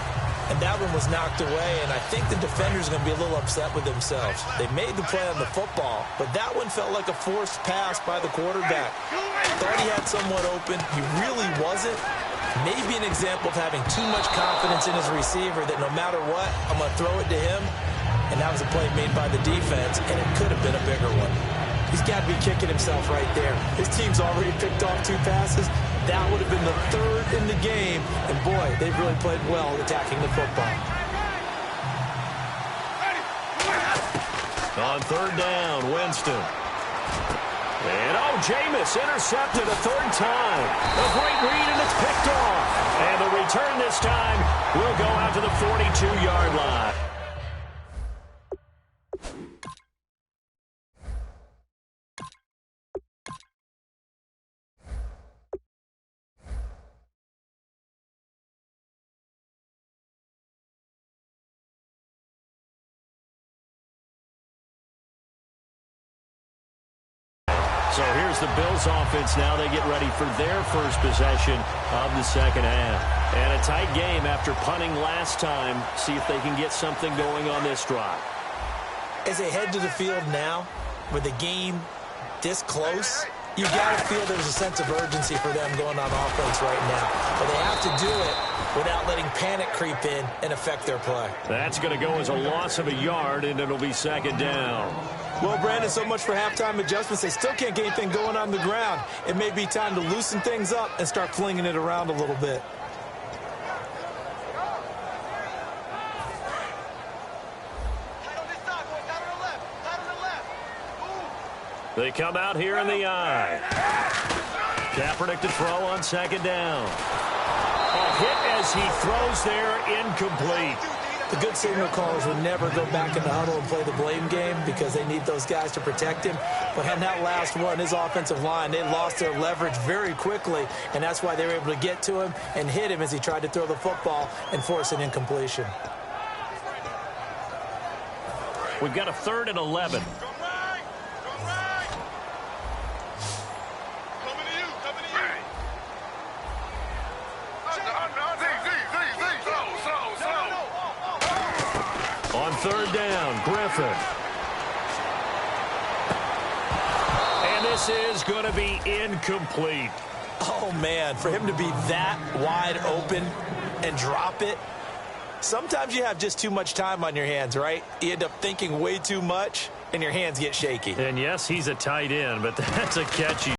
Speaker 2: And that one was knocked away, and I think the defenders are going to be a little upset with themselves. They made the play on the football, but that one felt like a forced pass by the quarterback. Thought he had someone open. He really wasn't. Maybe an example of having too much confidence in his receiver that no matter what, I'm going to throw it to him. And that was a play made by the defense, and it could have been a bigger one. He's got to be kicking himself right there. His team's already picked off 2 passes. That would have been the 3rd in the game. And, boy, they've really played well attacking the football.
Speaker 1: On third down, Winston. And, Jameis intercepted a 3rd time. A great read, and it's picked off. And the return this time will go out to the 42-yard line. So here's the Bills offense now. They get ready for their first possession of the second half. And a tight game after punting last time. See if they can get something going on this drive.
Speaker 2: As they head to the field now, with the game this close, you got to feel there's a sense of urgency for them going on offense right now. But they have to do it without letting panic creep in and affect their play.
Speaker 1: That's going to go as a loss of a yard, and it'll be second down.
Speaker 2: Well, Brandon, so much for halftime adjustments. They still can't get anything going on the ground. It may be time to loosen things up and start flinging it around a little bit. They
Speaker 1: come out here in the eye. Kaepernick to throw on second down. A hit as he throws there, incomplete.
Speaker 2: The good signal callers would never go back in the huddle and play the blame game because they need those guys to protect him. But on that last one, his offensive line, they lost their leverage very quickly, and that's why they were able to get to him and hit him as he tried to throw the football and force an incompletion.
Speaker 1: We've got a 3rd and 11. On 3rd down, Griffin. And this is going to be incomplete.
Speaker 2: Oh, man, for him to be that wide open and drop it. Sometimes you have just too much time on your hands, right? You end up thinking way too much, and your hands get shaky.
Speaker 1: And, yes, he's a tight end, but that's a catchy.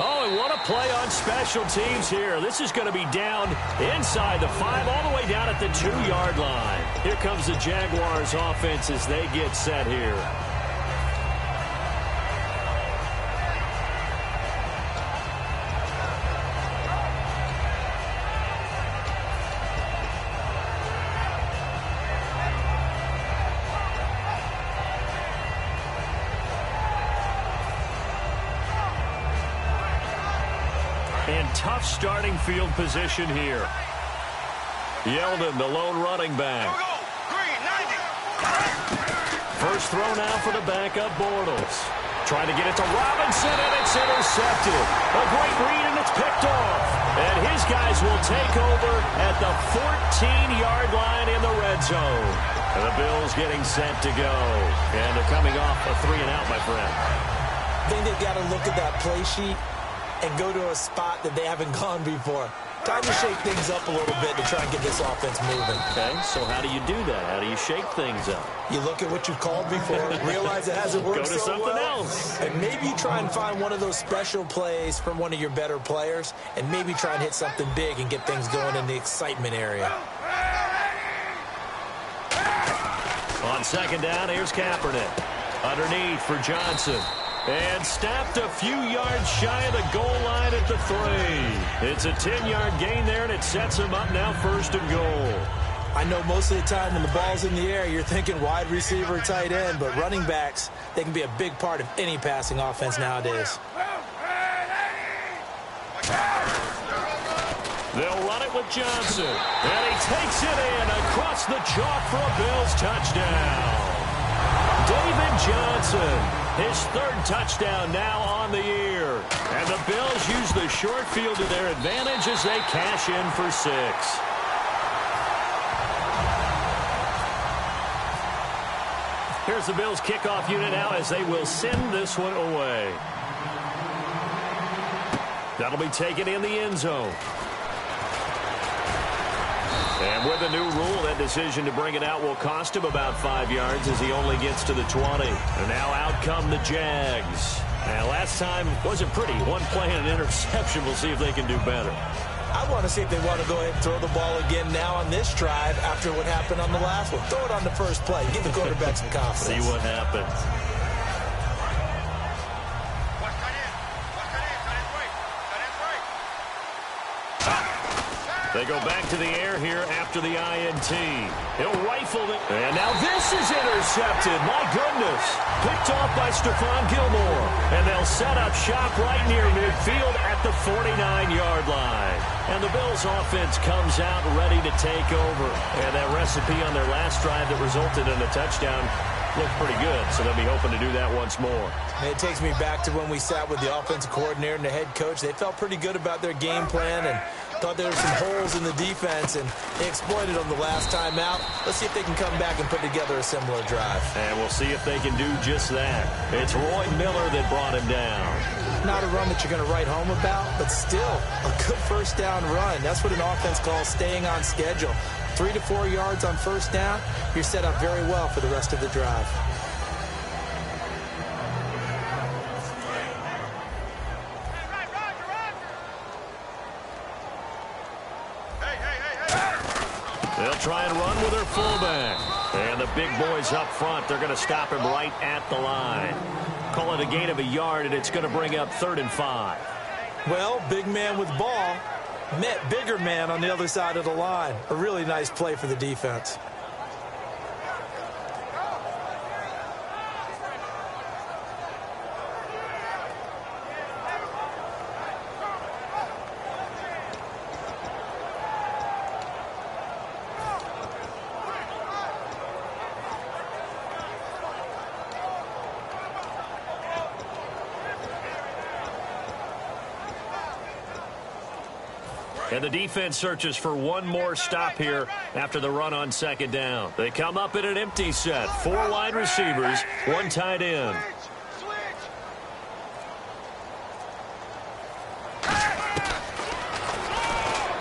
Speaker 1: Oh, and what a play on special teams here. This is going to be down inside the 5, all the way down at the 2-yard line. Here comes the Jaguars offense as they get set here. And tough starting field position here. Yeldon, the lone running back. First throw now for the backup, Bortles. Trying to get it to Robinson, and it's intercepted. A great read, and it's picked off. And his guys will take over at the 14-yard line in the red zone. And the Bills getting set to go. And they're coming off a 3-and-out, my friend.
Speaker 2: I think they've got to look at that play sheet and go to a spot that they haven't gone before. Time to shake things up a little bit to try and get this offense moving.
Speaker 1: Okay, so how do you do that? How do you shake things up?
Speaker 2: You look at what you've called before, realize it hasn't worked
Speaker 1: Go to
Speaker 2: so
Speaker 1: something
Speaker 2: well,
Speaker 1: else.
Speaker 2: and maybe you try and find one of those special plays from one of your better players, and maybe try and hit something big and get things going in the excitement area.
Speaker 1: On second down, here's Kaepernick. Underneath for Johnson. And stopped a few yards shy of the goal line at the 3. It's a 10-yard gain there, and it sets him up now 1st and goal.
Speaker 2: I know most of the time when the ball's in the air, you're thinking wide receiver, tight end, but running backs, they can be a big part of any passing offense nowadays.
Speaker 1: They'll run it with Johnson. And he takes it in across the chalk for a Bills touchdown. David Johnson, his 3rd touchdown now on the year. And the Bills use the short field to their advantage as they cash in for 6. Here's the Bills kickoff unit now as they will send this one away. That'll be taken in the end zone. And with a new rule, that decision to bring it out will cost him about 5 yards as he only gets to the 20. And now out come the Jags. And last time wasn't pretty. One play and an interception. We'll see if they can do better.
Speaker 2: I want to see if they want to go ahead and throw the ball again now on this drive after what happened on the last one. Throw it on the first play. Give the quarterback some confidence.
Speaker 1: See what happens. They go back to the air here after the INT. He'll rifle it. And now this is intercepted. My goodness. Picked off by Stephon Gilmore. And they'll set up shop right near midfield at the 49-yard line. And the Bills offense comes out ready to take over. And that recipe on their last drive that resulted in a touchdown looked pretty good, so they'll be hoping to do that once more.
Speaker 2: It takes me back to when we sat with the offensive coordinator and the head coach. They felt pretty good about their game plan and thought there were some holes in the defense, and they exploited them the last time out. Let's see if they can come back and put together a similar drive.
Speaker 1: And we'll see if they can do just that. It's Roy Miller that brought him down.
Speaker 2: Not a run that you're going to write home about, but still a good first down run. That's what an offense calls staying on schedule. 3 to 4 yards on first down, you're set up very well for the rest of the drive.
Speaker 1: They'll try and run with their fullback. And the big boys up front, they're going to stop him right at the line. Call it a gain of a yard, and it's going to bring up 3rd and 5.
Speaker 2: Well, big man with ball met bigger man on the other side of the line. A really nice play for the defense.
Speaker 1: And the defense searches for one more stop here after the run on 2nd down. They come up in an empty set. 4 wide receivers, 1 tight end.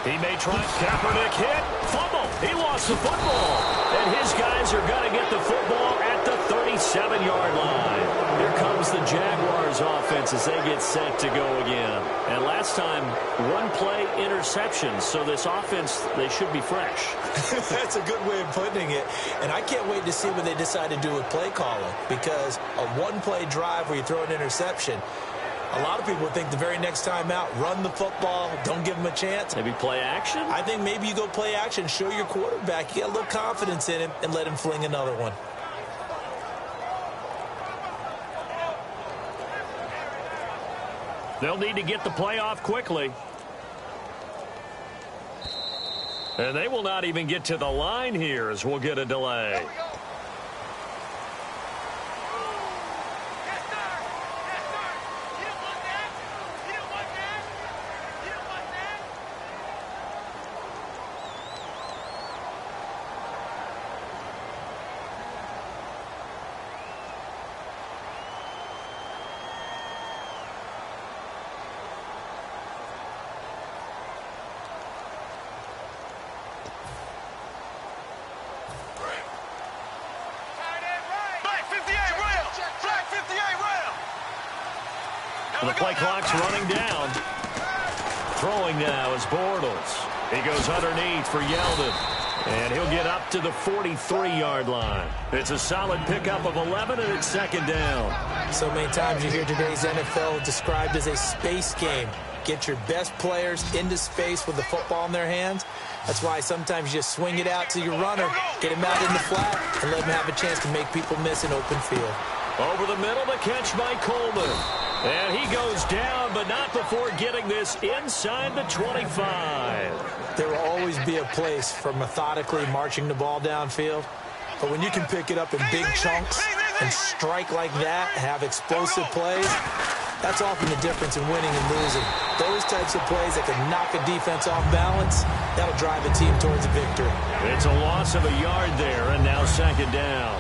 Speaker 1: He may try. Kaepernick hit. Fumble. He lost the football. And his guys are going to get the football at the 37-yard line. Here comes the Jaguars offense as they get set to go again. And last time, 1-play interception. So this offense, they should be fresh.
Speaker 2: That's a good way of putting it. And I can't wait to see what they decide to do with play calling. Because a 1-play drive where you throw an interception, a lot of people think the very next time out, run the football, don't give them a chance.
Speaker 1: Maybe play action?
Speaker 2: I think maybe you go play action, show your quarterback, you get a little confidence in him, and let him fling another one.
Speaker 1: They'll need to get the play off quickly. And they will not even get to the line here as we'll get a delay. The play clock's running down. Throwing now is Bortles. He goes underneath for Yeldon. And he'll get up to the 43-yard line. It's a solid pickup of 11, and it's 2nd down.
Speaker 2: So many times you hear today's NFL described as a space game. Get your best players into space with the football in their hands. That's why sometimes you just swing it out to your runner, get him out in the flat, and let him have a chance to make people miss an open field.
Speaker 1: Over the middle, the catch by Coleman. And he goes down, but not before getting this inside the 25.
Speaker 2: There will always be a place for methodically marching the ball downfield. But when you can pick it up in big chunks and strike like that, have explosive plays, that's often the difference in winning and losing. Those types of plays that can knock a defense off balance, that'll drive a team towards a victory.
Speaker 1: It's a loss of a yard there, and now 2nd down.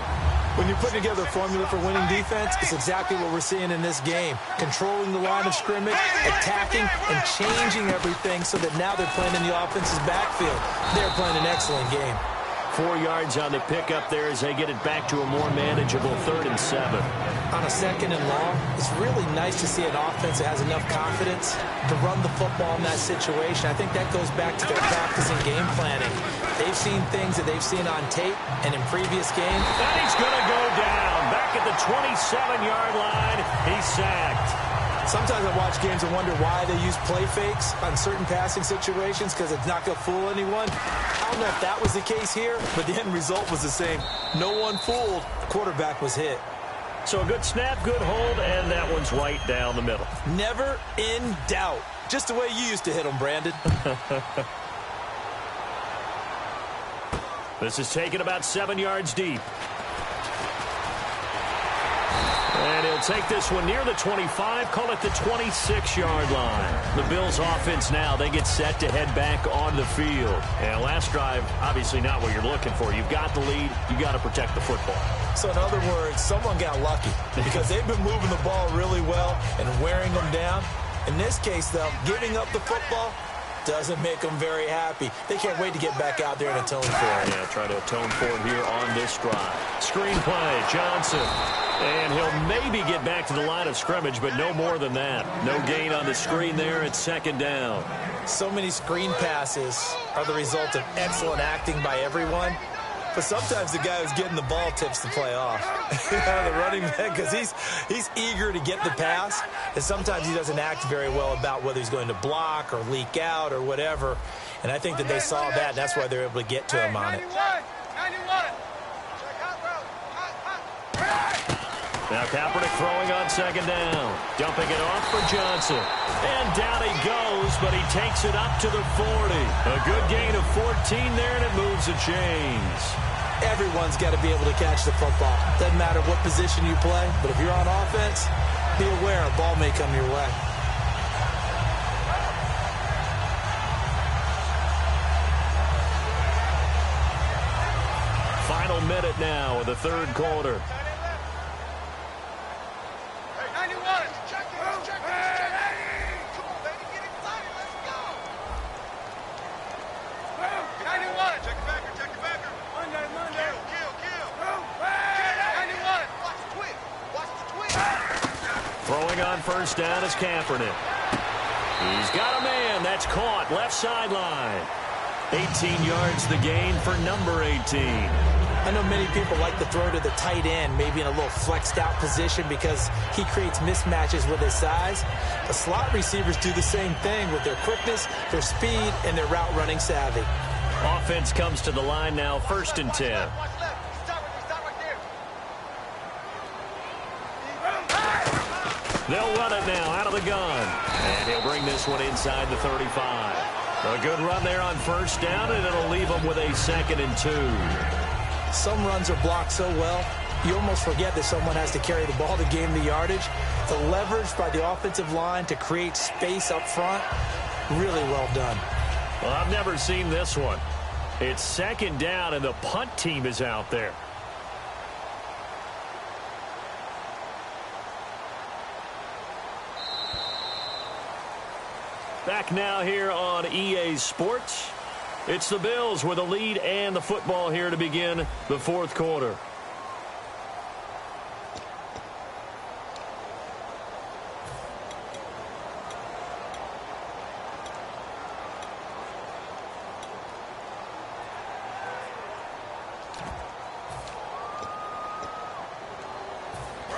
Speaker 2: When you put together a formula for winning defense, it's exactly what we're seeing in this game. Controlling the line of scrimmage, attacking, and changing everything so that now they're playing in the offense's backfield. They're playing an excellent game.
Speaker 1: 4 yards on the pickup there as they get it back to a more manageable 3rd and 7.
Speaker 2: On a 2nd and long, it's really nice to see an offense that has enough confidence to run the football in that situation. I think that goes back to their practice and game planning. They've seen things that they've seen on tape and in previous games.
Speaker 1: And he's going to go down. Back at the 27-yard line, he's sacked.
Speaker 2: Sometimes I watch games and wonder why they use play fakes on certain passing situations because it's not going to fool anyone. I don't know if that was the case here, but the end result was the same. No one fooled. The quarterback was hit.
Speaker 1: So a good snap, good hold, and that one's right down the middle.
Speaker 2: Never in doubt. Just the way you used to hit them, Brandon.
Speaker 1: This is taken about 7 yards deep. And he'll take this one near the 25, call it the 26-yard line. The Bills offense now, they get set to head back onto the field. And last drive, obviously not what you're looking for. You've got the lead. You've got to protect the football.
Speaker 2: So in other words, someone got lucky because they've been moving the ball really well and wearing them down. In this case, though, giving up the football Doesn't make them very happy. They can't wait to get back out there and atone for it.
Speaker 1: Yeah, try to atone for it here on this drive. Screen play, Johnson. And he'll maybe get back to the line of scrimmage, but no more than that. No gain on the screen there. It's second down.
Speaker 2: So many screen passes are the result of excellent acting by everyone. But sometimes the guy who's getting the ball tips the play off. The running back, because he's eager to get the pass, and sometimes he doesn't act very well about whether he's going to block or leak out or whatever. And I think that they saw that, and that's why they're able to get to him on it.
Speaker 1: Now Kaepernick throwing on second down. Dumping it off for Johnson. And down he goes, but he takes it up to the 40. A good gain of 14 there, and it moves the chains.
Speaker 2: Everyone's got to be able to catch the football. Doesn't matter what position you play, but if you're on offense, be aware a ball may come your way.
Speaker 1: Final minute now of the third quarter. Throwing on first down is Kaepernick. He's got a man. That's caught. Left sideline. 18 yards the gain for number 18.
Speaker 2: I know many people like to throw to the tight end, maybe in a little flexed out position because he creates mismatches with his size. The slot receivers do the same thing with their quickness, their speed, and their route running savvy.
Speaker 1: Offense comes to the line now, 1st and 10. They'll run it now out of the gun. And he'll bring this one inside the 35. A good run there on first down, and it'll leave them with a 2nd and 2.
Speaker 2: Some runs are blocked so well, you almost forget that someone has to carry the ball to gain the yardage. The leverage by the offensive line to create space up front, really well done.
Speaker 1: Well, I've never seen this one. It's 2nd down, and the punt team is out there. Back now here on EA Sports. It's the Bills with a lead and the football here to begin the fourth quarter.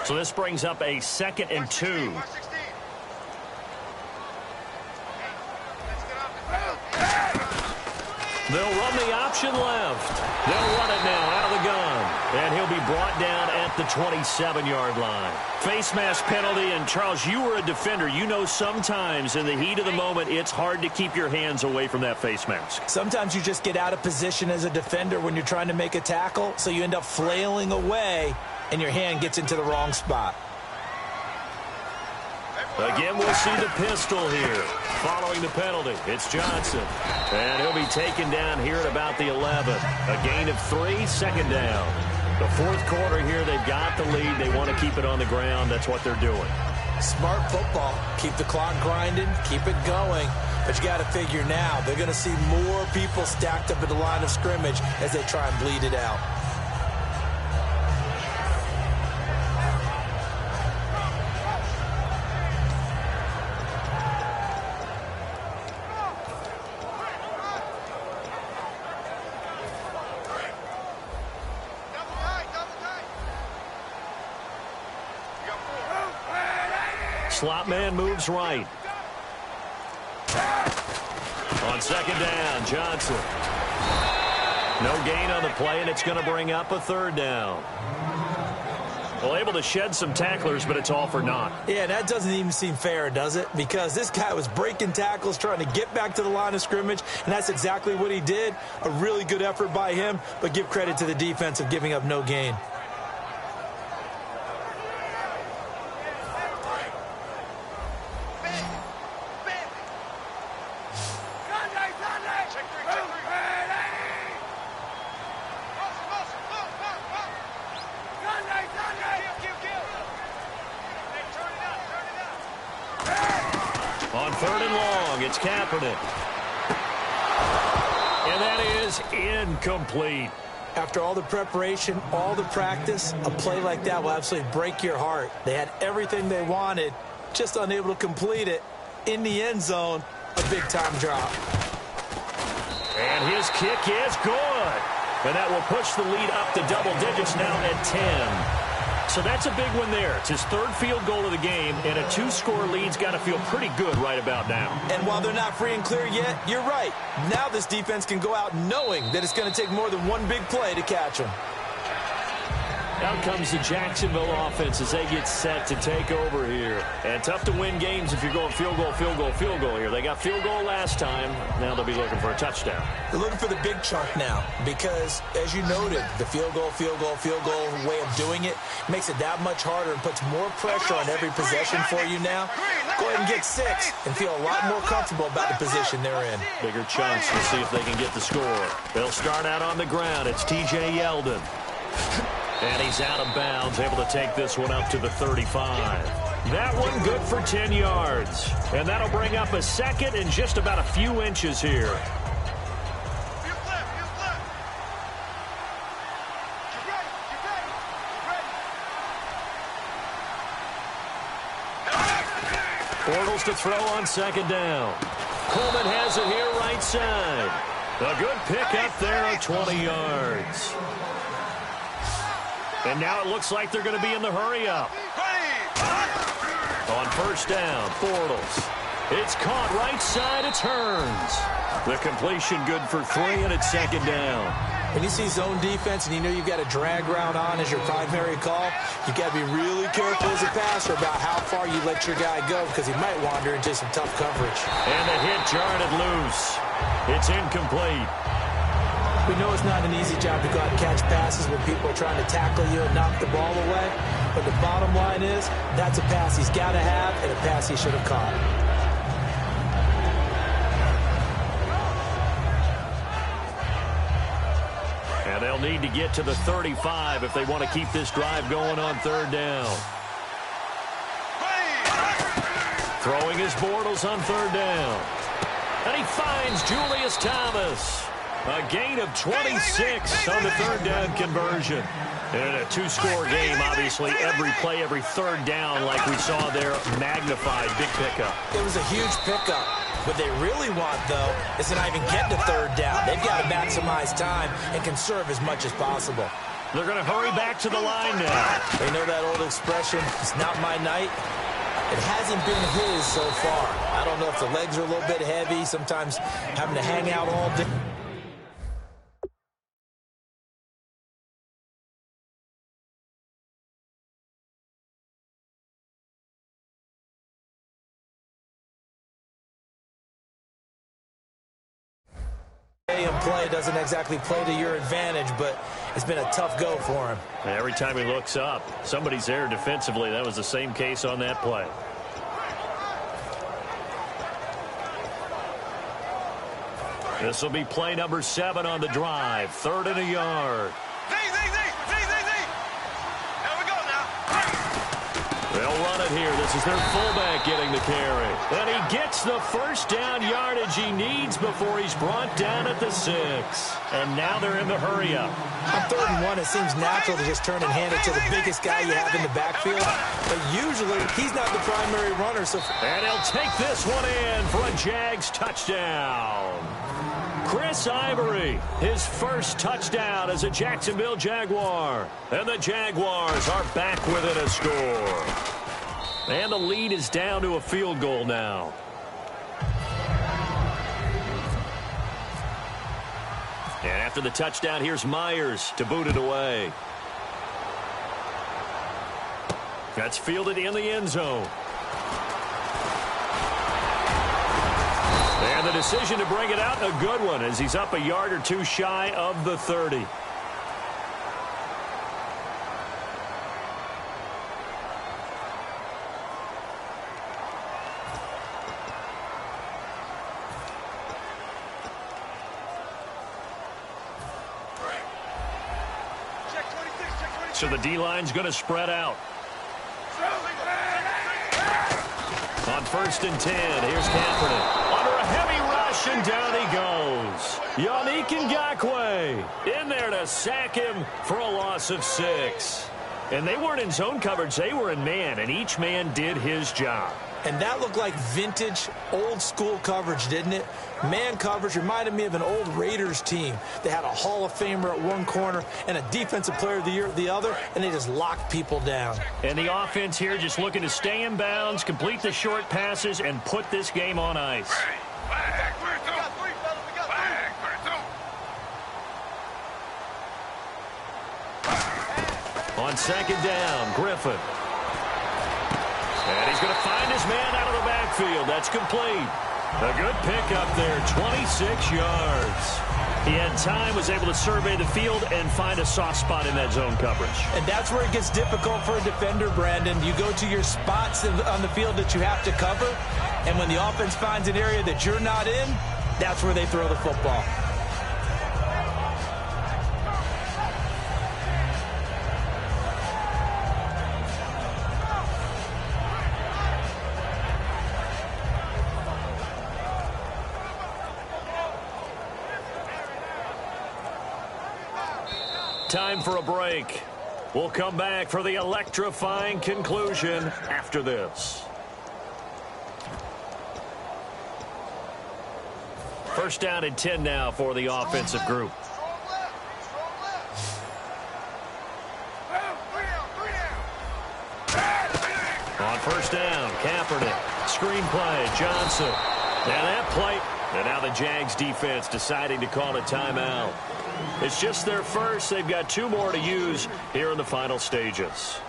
Speaker 1: So this brings up a 2nd and 2. They'll run the option left. They'll run it now out of the gun. And he'll be brought down at the 27-yard line. Face mask penalty. And, Charles, you were a defender. You know sometimes in the heat of the moment, it's hard to keep your hands away from that face mask.
Speaker 2: Sometimes you just get out of position as a defender when you're trying to make a tackle, so you end up flailing away, and your hand gets into the wrong spot.
Speaker 1: Again, we'll see the pistol here. Following the penalty, it's Johnson. And he'll be taken down here at about the 11. A gain of 3, 2nd down. The fourth quarter here, they've got the lead. They want to keep it on the ground. That's what they're doing.
Speaker 2: Smart football. Keep the clock grinding. Keep it going. But you got to figure now, they're going to see more people stacked up at the line of scrimmage as they try and bleed it out.
Speaker 1: Slot man moves right. On 2nd down, Johnson. No gain on the play, and it's going to bring up a 3rd down. Well, able to shed some tacklers, but it's all for naught.
Speaker 2: Yeah, that doesn't even seem fair, does it? Because this guy was breaking tackles, trying to get back to the line of scrimmage, and that's exactly what he did. A really good effort by him, but give credit to the defense of giving up no gain.
Speaker 1: On 3rd and long, it's Kaepernick. And that is incomplete.
Speaker 2: After all the preparation, all the practice, a play like that will absolutely break your heart. They had everything they wanted, just unable to complete it. In the end zone, a big-time drop.
Speaker 1: And his kick is good. And that will push the lead up to double digits now at 10. So that's a big one there. It's his third field goal of the game, and a 2-score lead's got to feel pretty good right about now.
Speaker 2: And while they're not free and clear yet, you're right. Now this defense can go out knowing that it's going to take more than one big play to catch them.
Speaker 1: Out comes the Jacksonville offense as they get set to take over here. And tough to win games if you're going field goal, field goal, field goal here. They got field goal last time. Now they'll be looking for a touchdown.
Speaker 2: They're looking for the big chunk now because, as you noted, the field goal way of doing it makes it that much harder and puts more pressure on every possession for you now. Go ahead and get 6 and feel a lot more comfortable about the position they're in.
Speaker 1: Bigger chunks to see if they can get the score. They'll start out on the ground. It's T.J. Yeldon. And he's out of bounds, able to take this one up to the 35. That one good for 10 yards. And that'll bring up a second and just about a few inches here. Bortles to throw on second down. Coleman has it here right side. A good pick up there at 20 yards. And now it looks like they're going to be in the hurry-up. On first down, Bortles. It's caught right side. It's Hearns. The completion good for 3, and it's second down.
Speaker 2: When you see zone defense and you know you've got a drag route on as your primary call, you've got to be really careful as a passer about how far you let your guy go because he might wander into some tough coverage.
Speaker 1: And the hit jarred it loose. It's incomplete.
Speaker 2: We know it's not an easy job to go out and catch passes when people are trying to tackle you and knock the ball away. But the bottom line is, that's a pass he's got to have and a pass he should have caught.
Speaker 1: And they'll need to get to the 35 if they want to keep this drive going on third down. Throwing his Bortles on third down. And he finds Julius Thomas. A gain of 26 on the third down conversion. And a 2-score game, obviously, every play, every third down, like we saw there, magnified, big pickup.
Speaker 2: It was a huge pickup. What they really want, though, is to not even get to third down. They've got to maximize time and conserve as much as possible.
Speaker 1: They're going to hurry back to the line now.
Speaker 2: They know that old expression, it's not my night. It hasn't been his so far. I don't know if the legs are a little bit heavy, sometimes having to hang out all day. And play doesn't exactly play to your advantage, but it's been a tough go for him.
Speaker 1: Every time he looks up, somebody's there defensively. That was the same case on that play. This will be play number 7 on the drive. 3rd and a yard. They'll run it here. This is their fullback getting the carry. And he gets the first down yardage he needs before he's brought down at the 6. And now they're in the hurry-up.
Speaker 2: On 3rd and 1, it seems natural to just turn and hand it to the biggest guy you have in the backfield. But usually, he's not the primary runner.
Speaker 1: And he'll take this one in for a Jags touchdown. Chris Ivory, his first touchdown as a Jacksonville Jaguar. And the Jaguars are back within a score. And the lead is down to a field goal now. And after the touchdown, here's Myers to boot it away. That's fielded in the end zone. And the decision to bring it out, a good one, as he's up a yard or 2 shy of the 30. So the D-line's going to spread out. On 1st and 10, here's Kaepernick. Under a heavy rush, and down he goes. Yannick Ngakoue in there to sack him for a loss of 6. And they weren't in zone coverage. They were in man, and each man did his job.
Speaker 2: And that looked like vintage, old-school coverage, didn't it? Man coverage reminded me of an old Raiders team. They had a Hall of Famer at one corner and a Defensive Player of the Year at the other, and they just locked people down.
Speaker 1: And the offense here just looking to stay in bounds, complete the short passes, and put this game on ice. On second down, Griffin. And he's going to find his man out of the backfield. That's complete. A good pickup there, 26 yards. He had time, was able to survey the field and find a soft spot in that zone coverage.
Speaker 2: And that's where it gets difficult for a defender, Brandon. You go to your spots on the field that you have to cover, and when the offense finds an area that you're not in, that's where they throw the football.
Speaker 1: Time for a break. We'll come back for the electrifying conclusion after this. First down and 10 now for the offensive group. On first down, Kaepernick. Screen play, Johnson. Now that play, and now the Jags defense deciding to call a timeout. It's just their first. They've got 2 more to use here in the final stages.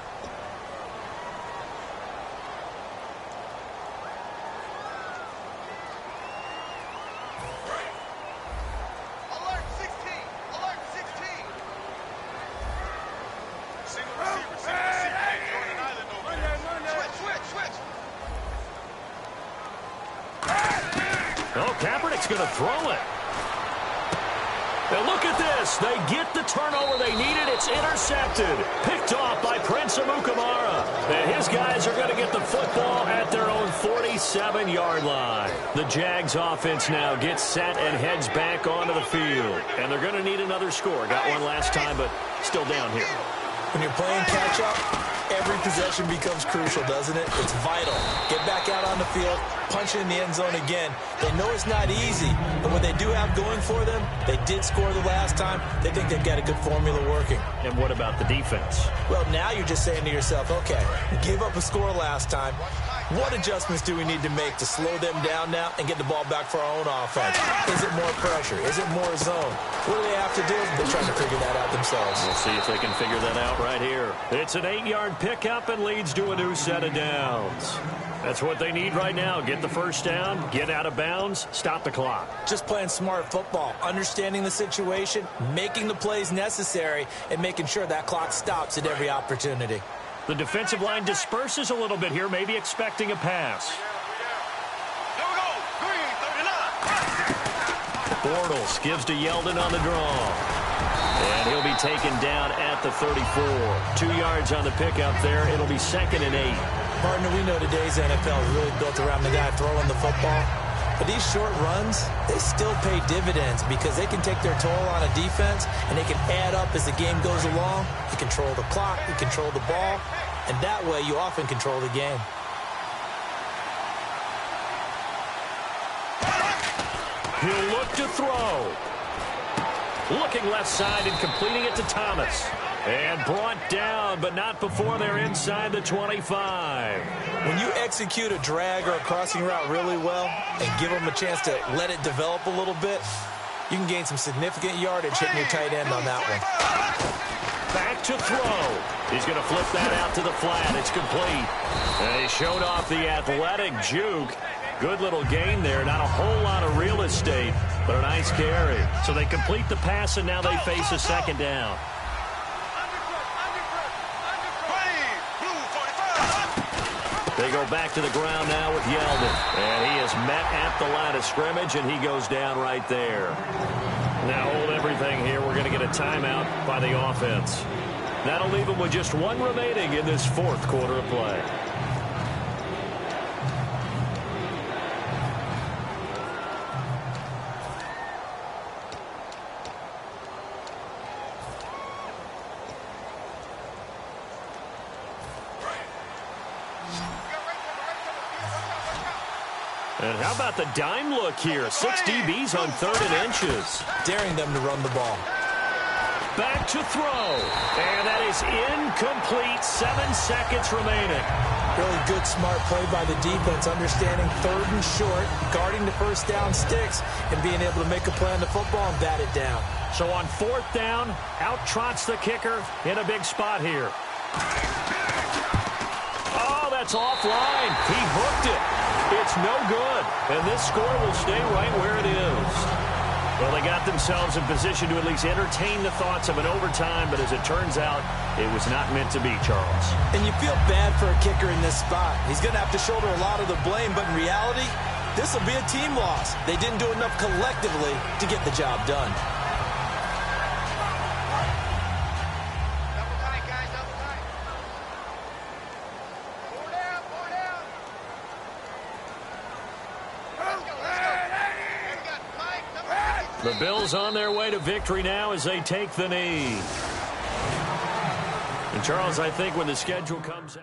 Speaker 3: Alert 16! Alert 16! Single receiver, throwing an island over there. Switch!
Speaker 1: Oh, Kaepernick's going to throw it. And look at this. They get the turnover they needed. It's intercepted. Picked off by Prince Amukamara. And his guys are going to get the football at their own 47-yard line. The Jags offense now gets set and heads back onto the field. And they're going to need another score. Got one last time, but still down here.
Speaker 2: When you're playing catch-up, every possession becomes crucial, doesn't it? It's vital. Get back out on the field, punch it in the end zone again. They know it's not easy, but what they do have going for them, they did score the last time. They think they've got a good formula working.
Speaker 1: And what about the defense?
Speaker 2: Well, now you're just saying to yourself, okay, we gave up a score last time. What adjustments do we need to make to slow them down now and get the ball back for our own offense? Is it more pressure? Is it more zone? What do they have to do? They're trying to figure that out themselves.
Speaker 1: We'll see if they can figure that out right here. It's an 8-yard pickup and leads to a new set of downs. That's what they need right now. Get the first down, get out of bounds, stop the clock.
Speaker 2: Just playing smart football, understanding the situation, making the plays necessary, and making sure that clock stops at every opportunity.
Speaker 1: The defensive line disperses a little bit here, maybe expecting a pass.
Speaker 3: Here we go. Green, 39.
Speaker 1: Bortles gives to Yeldon on the draw. And he'll be taken down at the 34. 2 yards on the pickup there. It'll be 2nd and 8.
Speaker 2: Partner, we know today's NFL is really built around the guy throwing the football. But these short runs, they still pay dividends because they can take their toll on a defense and they can add up as the game goes along. You control the clock, you control the ball, and that way you often control the game.
Speaker 1: He'll look to throw. Looking left side and completing it to Thomas. And brought down, but not before they're inside the 25.
Speaker 2: When you execute a drag or a crossing route really well and give them a chance to let it develop a little bit, you can gain some significant yardage hitting your tight end on that one.
Speaker 1: Back to throw. He's going to flip that out to the flat. It's complete. And he showed off the athletic juke. Good little gain there. Not a whole lot of real estate, but a nice carry. So they complete the pass, and now they face a 2nd down. They go back to the ground now with Yeldon. And he is met at the line of scrimmage, and he goes down right there. Now hold everything here. We're going to get a timeout by the offense. That'll leave them with just 1 remaining in this 4th quarter of play. And how about the dime look here? 6 DBs on 3rd and inches.
Speaker 2: Daring them to run the ball.
Speaker 1: Back to throw. And that is incomplete. 7 seconds remaining.
Speaker 2: Really good, smart play by the defense, understanding 3rd and short, guarding the first down sticks, and being able to make a play on the football and bat it down.
Speaker 1: So on 4th down, out trots the kicker in a big spot here. Oh, that's offline. He hooked it. It's no good. And this score will stay right where it is. Well, they got themselves in position to at least entertain the thoughts of an overtime, but as it turns out, it was not meant to be, Charles.
Speaker 2: And you feel bad for a kicker in this spot. He's going to have to shoulder a lot of the blame, but in reality, this will be a team loss. They didn't do enough collectively to get the job done.
Speaker 3: Double tight, guys, double tight. 4 down, 4 down. Let's go, let's go. And we got Mike, number 53.
Speaker 1: The Bills on their way to victory now as they take the knee. And, Charles, I think when the schedule comes out...